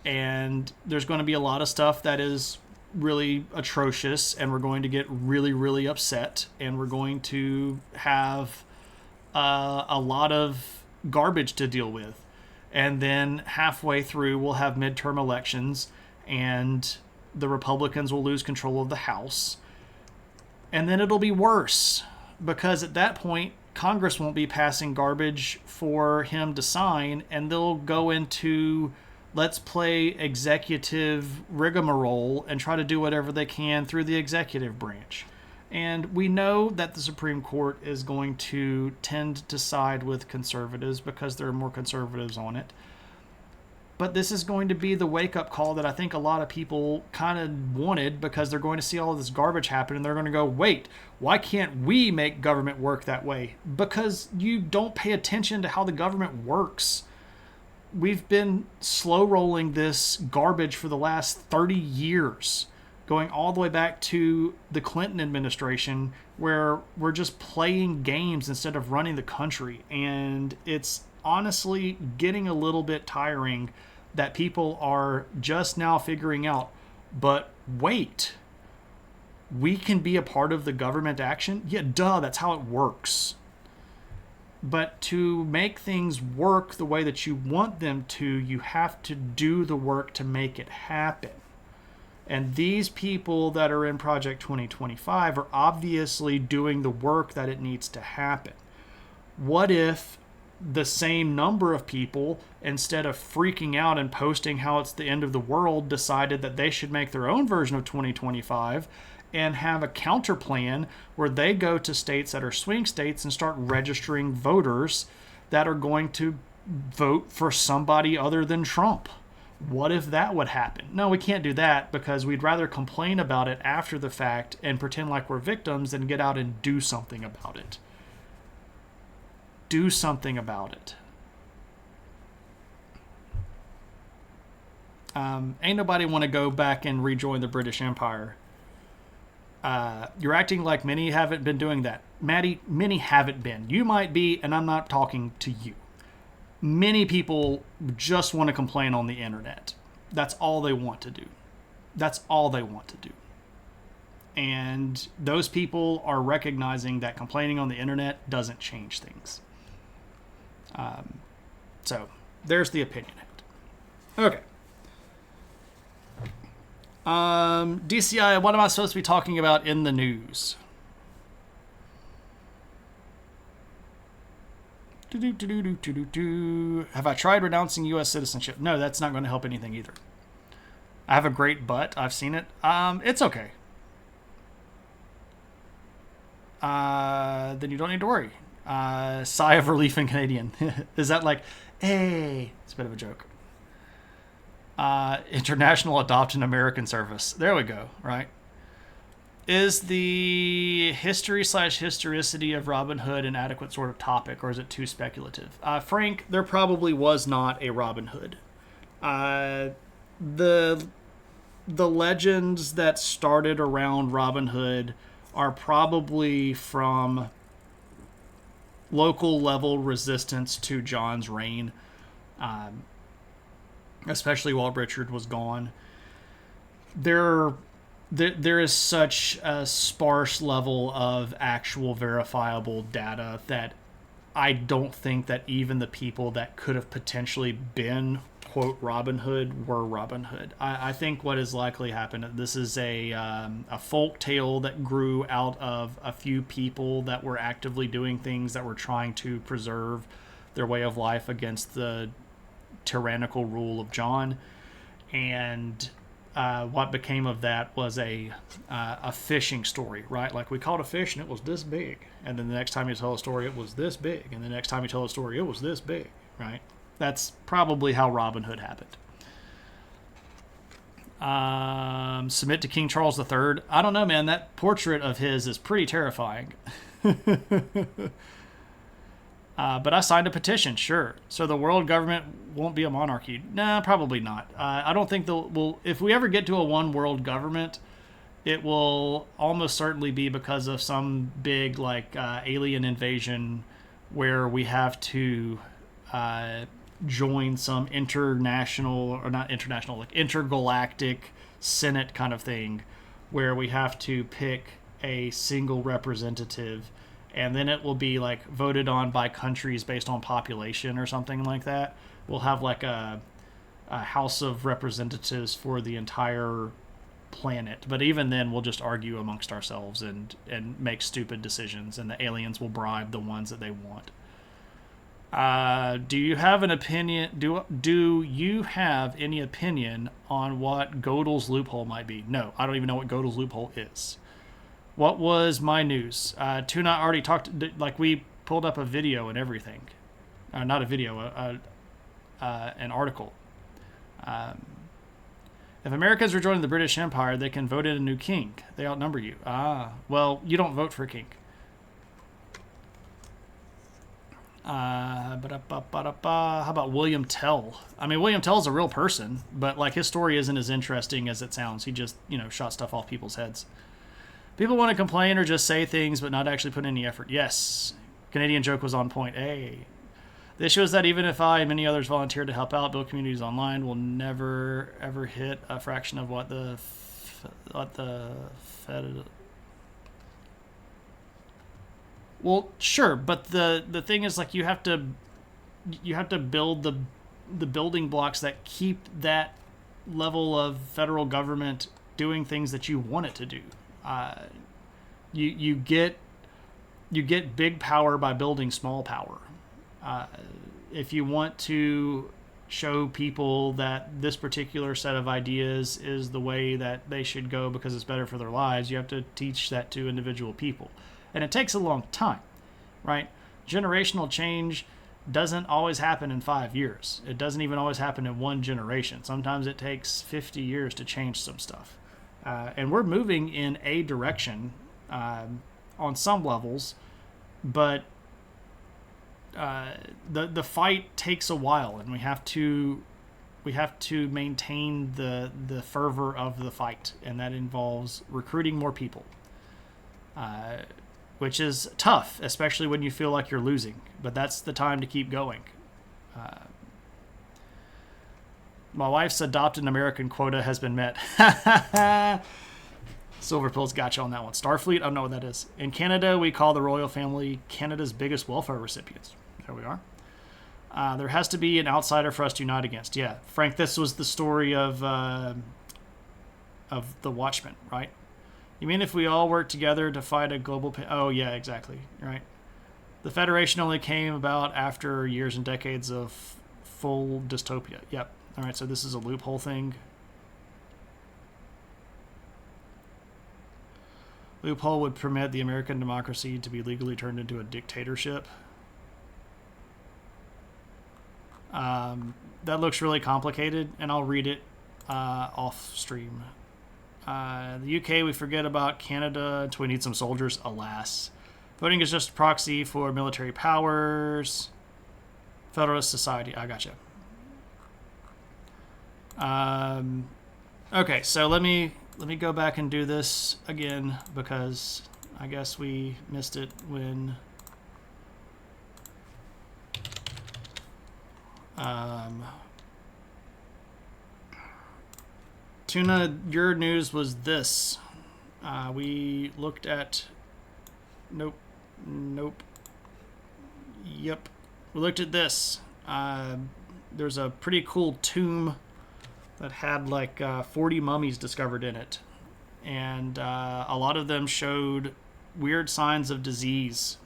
A: And there's going to be a lot of stuff that is really atrocious. And we're going to get really, really upset. And we're going to have a lot of garbage to deal with. And then halfway through, we'll have midterm elections. And the Republicans will lose control of the House. And then it'll be worse. Because at that point, Congress won't be passing garbage for him to sign, and they'll go into let's play executive rigmarole and try to do whatever they can through the executive branch. And we know that the Supreme Court is going to tend to side with conservatives because there are more conservatives on it. But this is going to be the wake-up call that I think a lot of people kind of wanted, because they're going to see all of this garbage happen and they're going to go, wait, why can't we make government work that way? Because you don't pay attention to how the government works. We've been slow-rolling this garbage for the last 30 years, going all the way back to the Clinton administration, where we're just playing games instead of running the country. And it's honestly getting a little bit tiring that people are just now figuring out, but wait, we can be a part of the government action? Yeah, duh, that's how it works. But to make things work the way that you want them to, you have to do the work to make it happen. And these people that are in Project 2025 are obviously doing the work that it needs to happen. What if the same number of people, instead of freaking out and posting how it's the end of the world, decided that they should make their own version of 2025 and have a counter plan where they go to states that are swing states and start registering voters that are going to vote for somebody other than Trump? What if that would happen? No, we can't do that because we'd rather complain about it after the fact and pretend like we're victims than get out and do something about it. Do something about it. Ain't nobody want to go back and rejoin the British Empire. You're acting like many haven't been doing that. Maddie, many haven't been. You might be, and I'm not talking to you. Many people just want to complain on the internet. That's all they want to do. That's all they want to do. And those people are recognizing that complaining on the internet doesn't change things. So there's the opinion. Okay. DCI, what am I supposed to be talking about in the news? Have I tried renouncing U.S. citizenship? No, that's not going to help anything either. I have a great butt. I've seen it. It's okay. Then you don't need to worry. Sigh of relief in Canadian. Is that like, hey, it's a bit of a joke. International Adoption American Service. There we go, right? Is the history/historicity of Robin Hood an adequate sort of topic, or is it too speculative? Frank, there probably was not a Robin Hood. The legends that started around Robin Hood are probably from local level resistance to John's reign, especially while Richard was gone. There is such a sparse level of actual verifiable data that I don't think that even the people that could have potentially been, quote, Robin Hood were Robin Hood. I think what has likely happened, this is a folk tale that grew out of a few people that were actively doing things that were trying to preserve their way of life against the tyrannical rule of John. And what became of that was a fishing story, right? Like, we caught a fish and it was this big, and then the next time you tell a story it was this big, and the next time you tell a story it was this big, right? That's probably how Robin Hood happened. Submit to King Charles III. I don't know, man. That portrait of his is pretty terrifying. But I signed a petition, sure. So the world government won't be a monarchy. Nah, probably not. I don't think if we ever get to a one world government, it will almost certainly be because of some big alien invasion where we have to join some intergalactic Senate kind of thing where we have to pick a single representative. And then it will be voted on by countries based on population or something like that. We'll have a House of Representatives for the entire planet. But even then, we'll just argue amongst ourselves and make stupid decisions. And the aliens will bribe the ones that they want. Do you have an opinion? Do you have any opinion on what Gödel's loophole might be? No, I don't even know what Gödel's loophole is. What was my news? Tuna already talked, we pulled up a video and everything. Not a video, an article. If Americans were joining the British Empire, they can vote in a new king. They outnumber you. Well, you don't vote for a king. How about William Tell? I mean, William Tell's a real person, but his story isn't as interesting as it sounds. He just, shot stuff off people's heads. People want to complain or just say things, but not actually put any effort. Yes. Canadian joke was on point. Hey. The issue is that even if I and many others volunteer to help out, build communities online, we'll never ever hit a fraction of what the Fed. Well, sure, but the thing is, like, you have to build the building blocks that keep that level of federal government doing things that you want it to do. You get big power by building small power. If you want to show people that this particular set of ideas is the way that they should go because it's better for their lives, you have to teach that to individual people. And it takes a long time, right? Generational change doesn't always happen in 5 years. It doesn't even always happen in one generation. Sometimes it takes 50 years to change some stuff. And we're moving in a direction on some levels, but the fight takes a while, and we have to maintain the fervor of the fight, and that involves recruiting more people, which is tough, especially when you feel like you're losing. But that's the time to keep going. My wife's adopted American quota has been met. Silver Pill's got you on that one. Starfleet, I don't know what that is. In Canada, we call the royal family Canada's biggest welfare recipients. There we are. There has to be an outsider for us to unite against. Yeah, Frank, this was the story of the Watchmen, right? You mean if we all work together to fight a global... Oh, yeah, exactly. Right. The Federation only came about after years and decades of full dystopia. Yep. All right, so this is a loophole thing. Loophole would permit the American democracy to be legally turned into a dictatorship. That looks really complicated, and I'll read it off stream. The UK, we forget about Canada until we need some soldiers, alas. Voting is just a proxy for military powers. Federalist society, I gotcha. Okay, so let me go back and do this again, because I guess we missed it when... Tuna, your news was this. We looked at... Nope. Yep. We looked at this. There's a pretty cool tomb that had like 40 mummies discovered in it. And a lot of them showed weird signs of disease,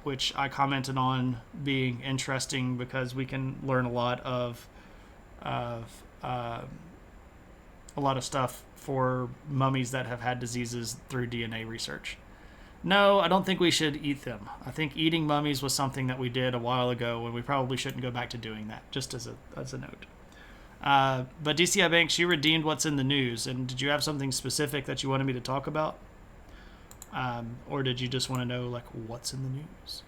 A: which I commented on being interesting because we can learn a lot of stuff for mummies that have had diseases through DNA research. No, I don't think we should eat them. I think eating mummies was something that we did a while ago, and we probably shouldn't go back to doing that, just as a note. But DCI Banks, you redeemed what's in the news, and did you have something specific that you wanted me to talk about? Or did you just want to know, like, what's in the news?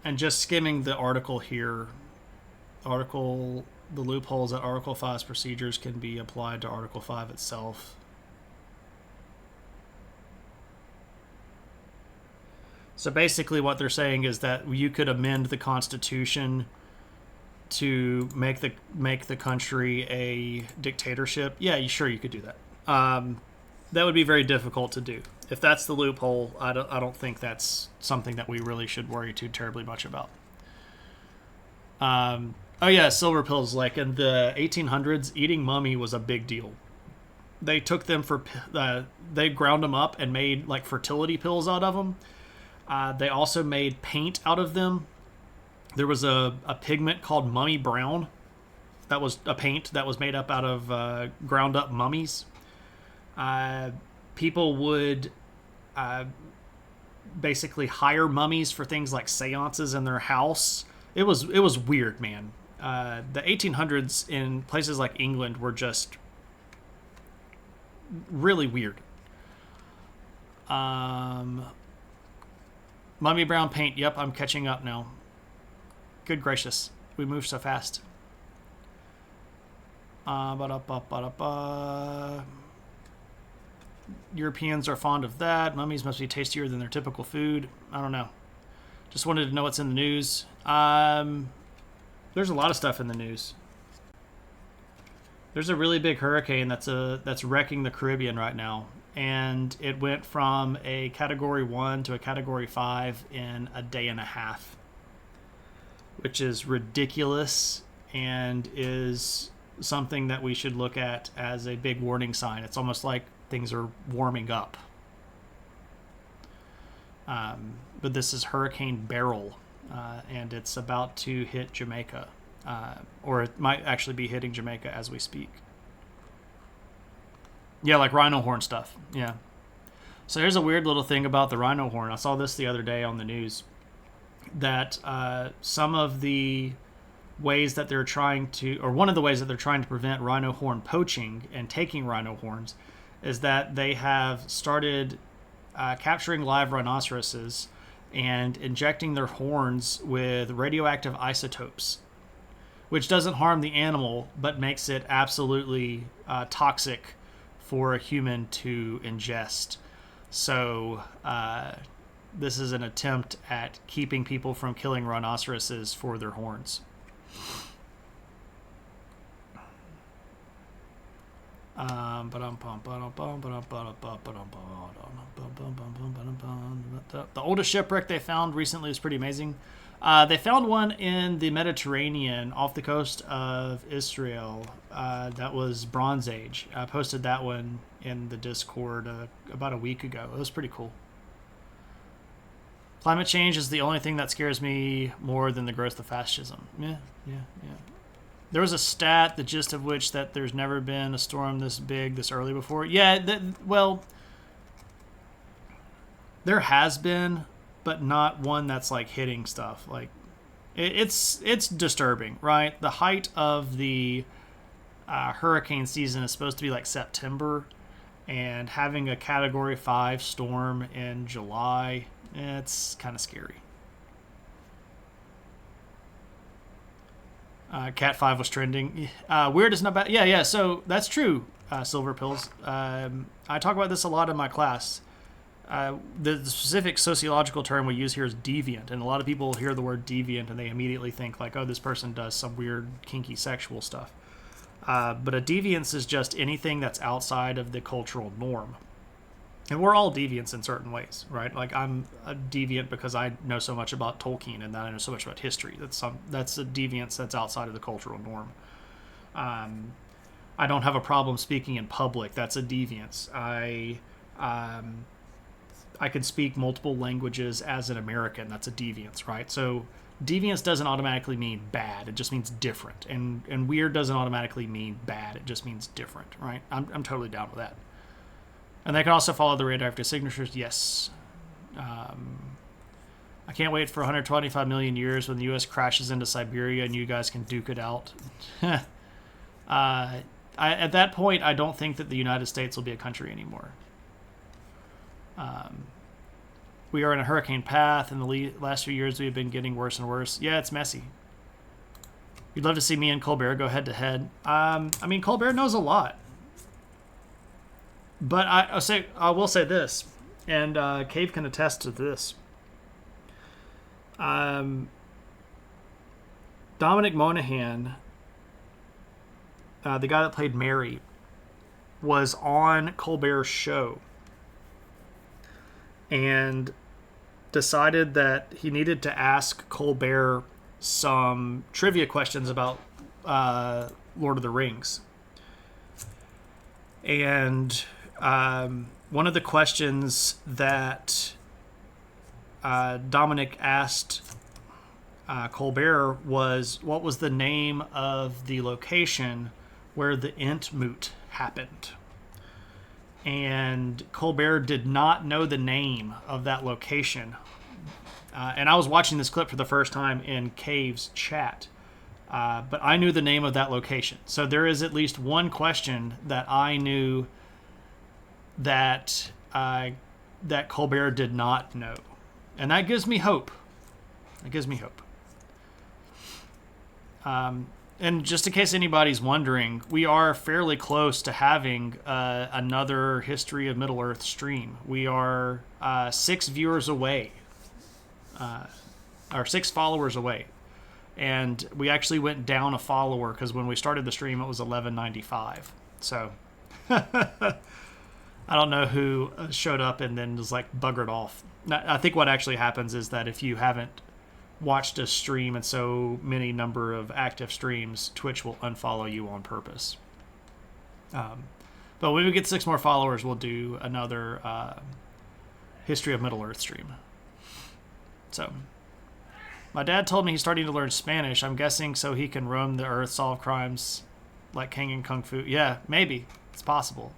A: And just skimming the article here, the loopholes that Article 5's procedures can be applied to Article 5 itself. So basically what they're saying is that you could amend the Constitution to make the country a dictatorship. Yeah, sure, you could do that. That would be very difficult to do. If that's the loophole, I don't think that's something that we really should worry too terribly much about. Oh yeah, silver pills. Like in the 1800s, eating mummy was a big deal. They took them they ground them up and made like fertility pills out of them. They also made paint out of them. There was a pigment called mummy brown. That was a paint that was made up out of ground up mummies. People would basically hire mummies for things like seances in their house. It was weird, man. The 1800s in places like England were just really weird. Mummy brown paint. Yep, I'm catching up now. Good gracious. We move so fast. Europeans are fond of that. Mummies must be tastier than their typical food. I don't know. Just wanted to know what's in the news. There's a lot of stuff in the news. There's a really big hurricane that's wrecking the Caribbean right now. And it went from a Category 1 to a Category 5 in a day and a half. Which is ridiculous and is something that we should look at as a big warning sign. It's almost like things are warming up. But this is Hurricane Beryl, and it's about to hit Jamaica. Or it might actually be hitting Jamaica as we speak. Yeah, like rhino horn stuff. Yeah. So here's a weird little thing about the rhino horn. I saw this the other day on the news. That some of the ways that they're trying to, or one of the ways that they're trying to prevent rhino horn poaching and taking rhino horns is that they have started capturing live rhinoceroses and injecting their horns with radioactive isotopes, which doesn't harm the animal but makes it absolutely toxic for a human to ingest. So this is an attempt at keeping people from killing rhinoceroses for their horns. The oldest shipwreck they found recently is pretty amazing. They found one in the Mediterranean off the coast of Israel that was Bronze Age. I posted that one in the Discord about a week ago. It was pretty cool. Climate change is the only thing that scares me more than the growth of fascism. Yeah. There was a stat, the gist of which that there's never been a storm this big, this early before. Yeah, well, there has been, but not one that's like hitting stuff. Like, it's disturbing, right? The height of the hurricane season is supposed to be like September, and having a Category 5 storm in July, it's kind of scary. Cat 5 was trending. Weird is not bad. Yeah. So that's true. Silver pills. I talk about this a lot in my class. The specific sociological term we use here is deviant, and a lot of people hear the word deviant and they immediately think like, oh, this person does some weird, kinky sexual stuff. But a deviance is just anything that's outside of the cultural norm. And we're all deviants in certain ways, right? Like I'm a deviant because I know so much about Tolkien and that I know so much about history. That's a deviance that's outside of the cultural norm. I don't have a problem speaking in public. That's a deviance. I can speak multiple languages as an American. That's a deviance, right? So deviance doesn't automatically mean bad. It just means different. And weird doesn't automatically mean bad. It just means different, right? I'm totally down with that. And they can also follow the radioactive signatures. Yes. I can't wait for 125 million years when the U.S. crashes into Siberia and you guys can duke it out. At that point, I don't think that the United States will be a country anymore. We are in a hurricane path. In the last few years, we've been getting worse and worse. Yeah, it's messy. You'd love to see me and Colbert go head to head. I mean, Colbert knows a lot. But I will say this, and Cave can attest to this. Dominic Monaghan, the guy that played Mary, was on Colbert's show and decided that he needed to ask Colbert some trivia questions about Lord of the Rings. And one of the questions that Dominic asked Colbert was, what was the name of the location where the Entmoot happened? And Colbert did not know the name of that location. And I was watching this clip for the first time in Cave's chat. But I knew the name of that location. So there is at least one question that I knew that Colbert did not know. And that gives me hope. It gives me hope. And just in case anybody's wondering, we are fairly close to having another History of Middle Earth stream. We are 6 viewers away, or 6 followers away. And we actually went down a follower because when we started the stream, it was 1195. So I don't know who showed up and then was like buggered off. I think what actually happens is that if you haven't watched a stream and so many number of active streams, Twitch will unfollow you on purpose. But when we get 6 more followers, we'll do another History of Middle Earth stream. So, my dad told me he's starting to learn Spanish. I'm guessing so he can roam the earth, solve crimes like King and Kung Fu. Yeah, maybe. It's possible.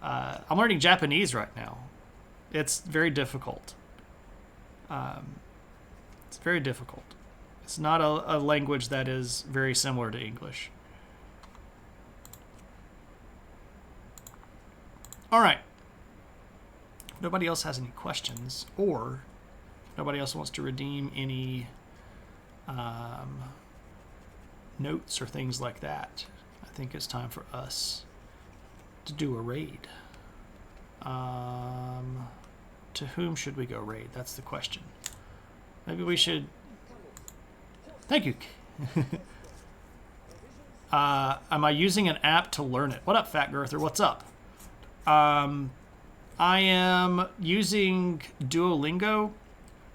A: I'm learning Japanese right now. It's very difficult. It's very difficult. It's not a language that is very similar to English. All right. If nobody else has any questions, or nobody else wants to redeem any notes or things like that, I think it's time for us to do a raid. To whom should we go raid? That's the question. Maybe we should... Thank you. Am I using an app to learn it? What up, Fat Girther? What's up? I am using Duolingo,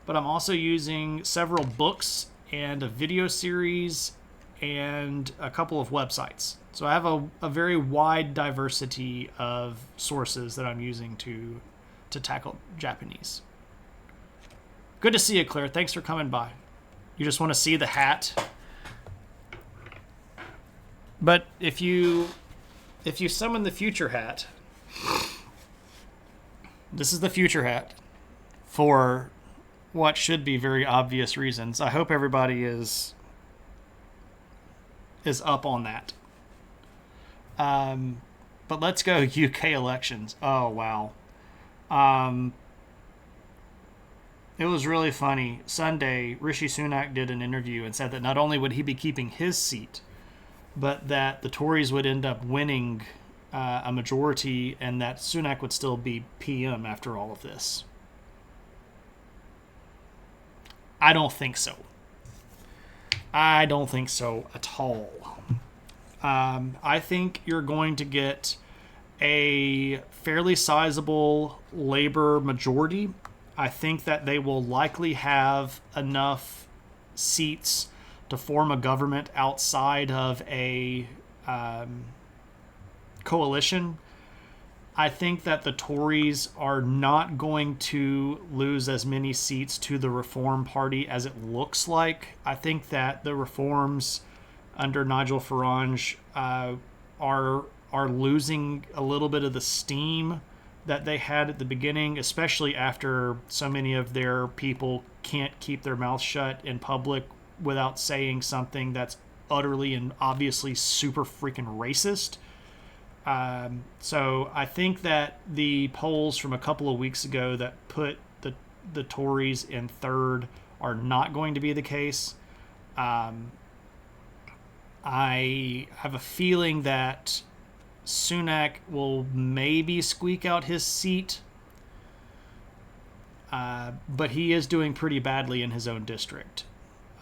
A: but I'm also using several books and a video series and a couple of websites. So I have a very wide diversity of sources that I'm using to tackle Japanese. Good to see you, Claire. Thanks for coming by. You just want to see the hat. But if you summon the future hat, this is the future hat for what should be very obvious reasons. I hope everybody is up on that. But let's go UK elections. Oh, wow. It was really funny. Sunday, Rishi Sunak did an interview and said that not only would he be keeping his seat, but that the Tories would end up winning a majority and that Sunak would still be PM after all of this. I don't think so. I don't think so at all. I think you're going to get a fairly sizable Labour majority. I think that they will likely have enough seats to form a government outside of a coalition. I think that the Tories are not going to lose as many seats to the Reform Party as it looks like. I think that the Reforms under Nigel Farage are losing a little bit of the steam that they had at the beginning, especially after so many of their people can't keep their mouths shut in public without saying something that's utterly and obviously super freaking racist. So I think that the polls from a couple of weeks ago that put the Tories in third are not going to be the case. I have a feeling that Sunak will maybe squeak out his seat, but he is doing pretty badly in his own district.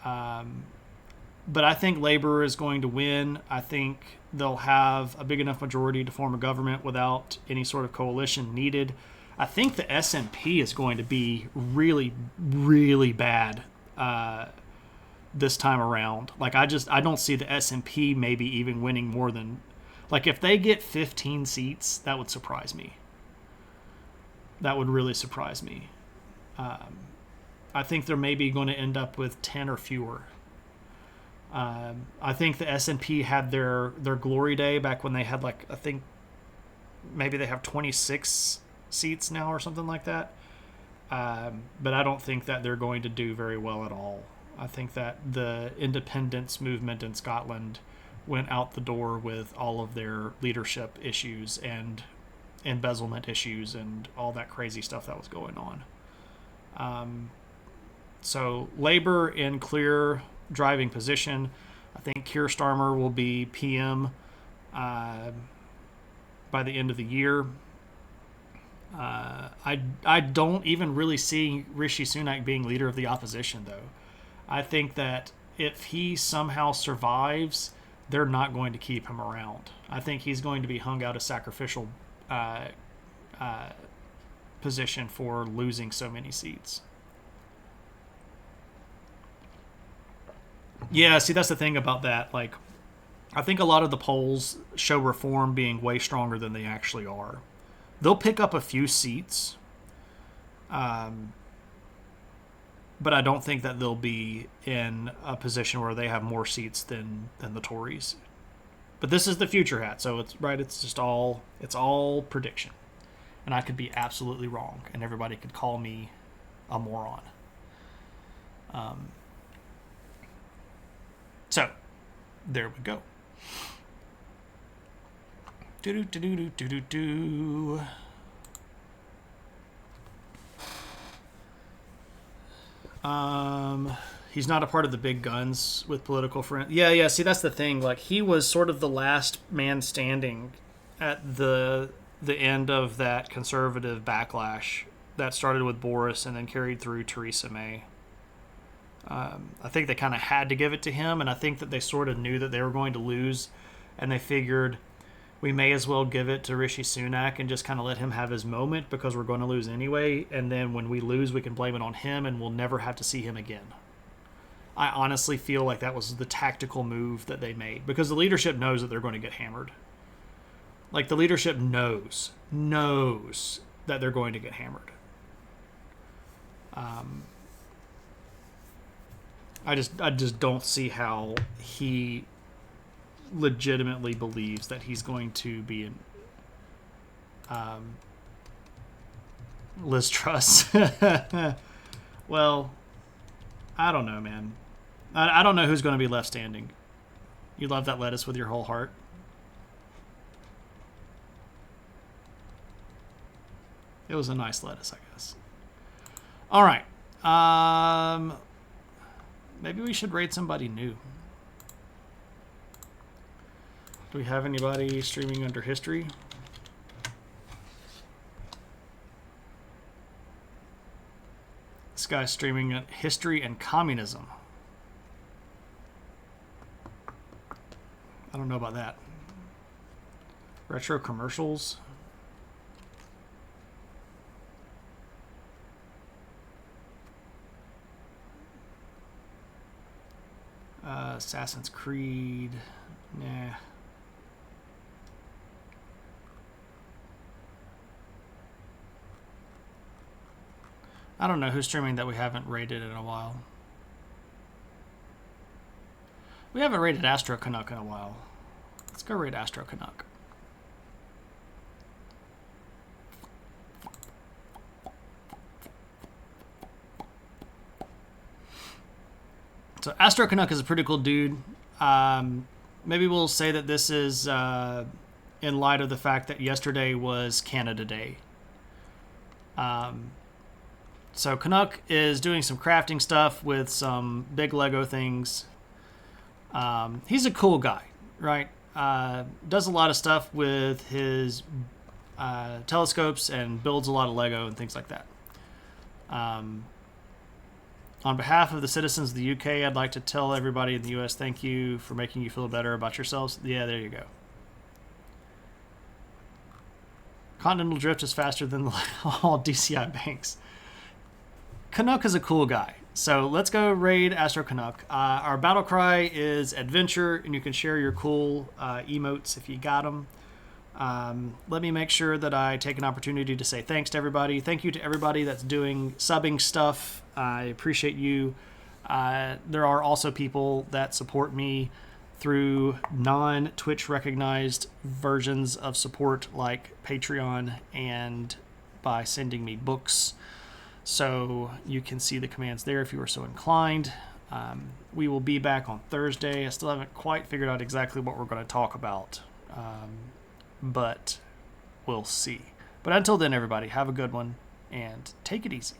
A: But I think Labour is going to win. I think they'll have a big enough majority to form a government without any sort of coalition needed. I think the SNP is going to be really, really bad this time around. Like, I don't see the SNP maybe even winning more than... Like, if they get 15 seats, that would surprise me. That would really surprise me. I think they're maybe going to end up with 10 or fewer. I think the SNP had their glory day back when they had, like, I think maybe they have 26 seats now or something like that. But I don't think that they're going to do very well at all. I think that the independence movement in Scotland went out the door with all of their leadership issues and embezzlement issues and all that crazy stuff that was going on. So Labour in clear driving position. I think Keir Starmer will be PM by the end of the year. I don't even really see Rishi Sunak being leader of the opposition, though. I think that if he somehow survives, they're not going to keep him around. I think he's going to be hung out a sacrificial position for losing so many seats. Yeah, see, that's the thing about that. Like, I think a lot of the polls show Reform being way stronger than they actually are. They'll pick up a few seats, but I don't think that they'll be in a position where they have more seats than the Tories. But this is the future hat, so it's right. It's all prediction, and I could be absolutely wrong, and everybody could call me a moron. So there we go. He's not a part of the big guns with political friends. Yeah. See, that's the thing. Like, he was sort of the last man standing at the end of that conservative backlash that started with Boris and then carried through Theresa May. I think they kind of had to give it to him, and I think that they sort of knew that they were going to lose, and they figured we may as well give it to Rishi Sunak and just kind of let him have his moment because we're going to lose anyway, and then when we lose, we can blame it on him, and we'll never have to see him again. I honestly feel like that was the tactical move that they made, because the leadership knows that they're going to get hammered. Like, the leadership knows that they're going to get hammered. I just don't see how he legitimately believes that he's going to be in Liz Truss. Well, I don't know, man. I don't know who's going to be left standing. You love that lettuce with your whole heart. It was a nice lettuce, I guess. All right. Maybe we should rate somebody new. Do we have anybody streaming under history? This guy's streaming at history and communism. I don't know about that. Retro commercials. Assassin's Creed. Nah. I don't know who's streaming that we haven't rated in a while. We haven't rated Astro Canuck in a while. Let's go rate Astro Canuck. So Astro Canuck is a pretty cool dude. Maybe we'll say that this is in light of the fact that yesterday was Canada Day. So Canuck is doing some crafting stuff with some big Lego things. He's a cool guy, right? Does a lot of stuff with his telescopes and builds a lot of Lego and things like that. On behalf of the citizens of the UK, I'd like to tell everybody in the US thank you for making you feel better about yourselves. Yeah, there you go. Continental Drift is faster than all DCI banks. Canuck is a cool guy. So let's go raid Astro Canuck. Our battle cry is adventure, and you can share your cool emotes if you got them. Let me make sure that I take an opportunity to say thanks to everybody. Thank you to everybody that's doing subbing stuff. I appreciate you. There are also people that support me through non-Twitch recognized versions of support like Patreon and by sending me books. So you can see the commands there if you are so inclined. We will be back on Thursday. I still haven't quite figured out exactly what we're going to talk about. But we'll see. But until then, everybody, have a good one and take it easy.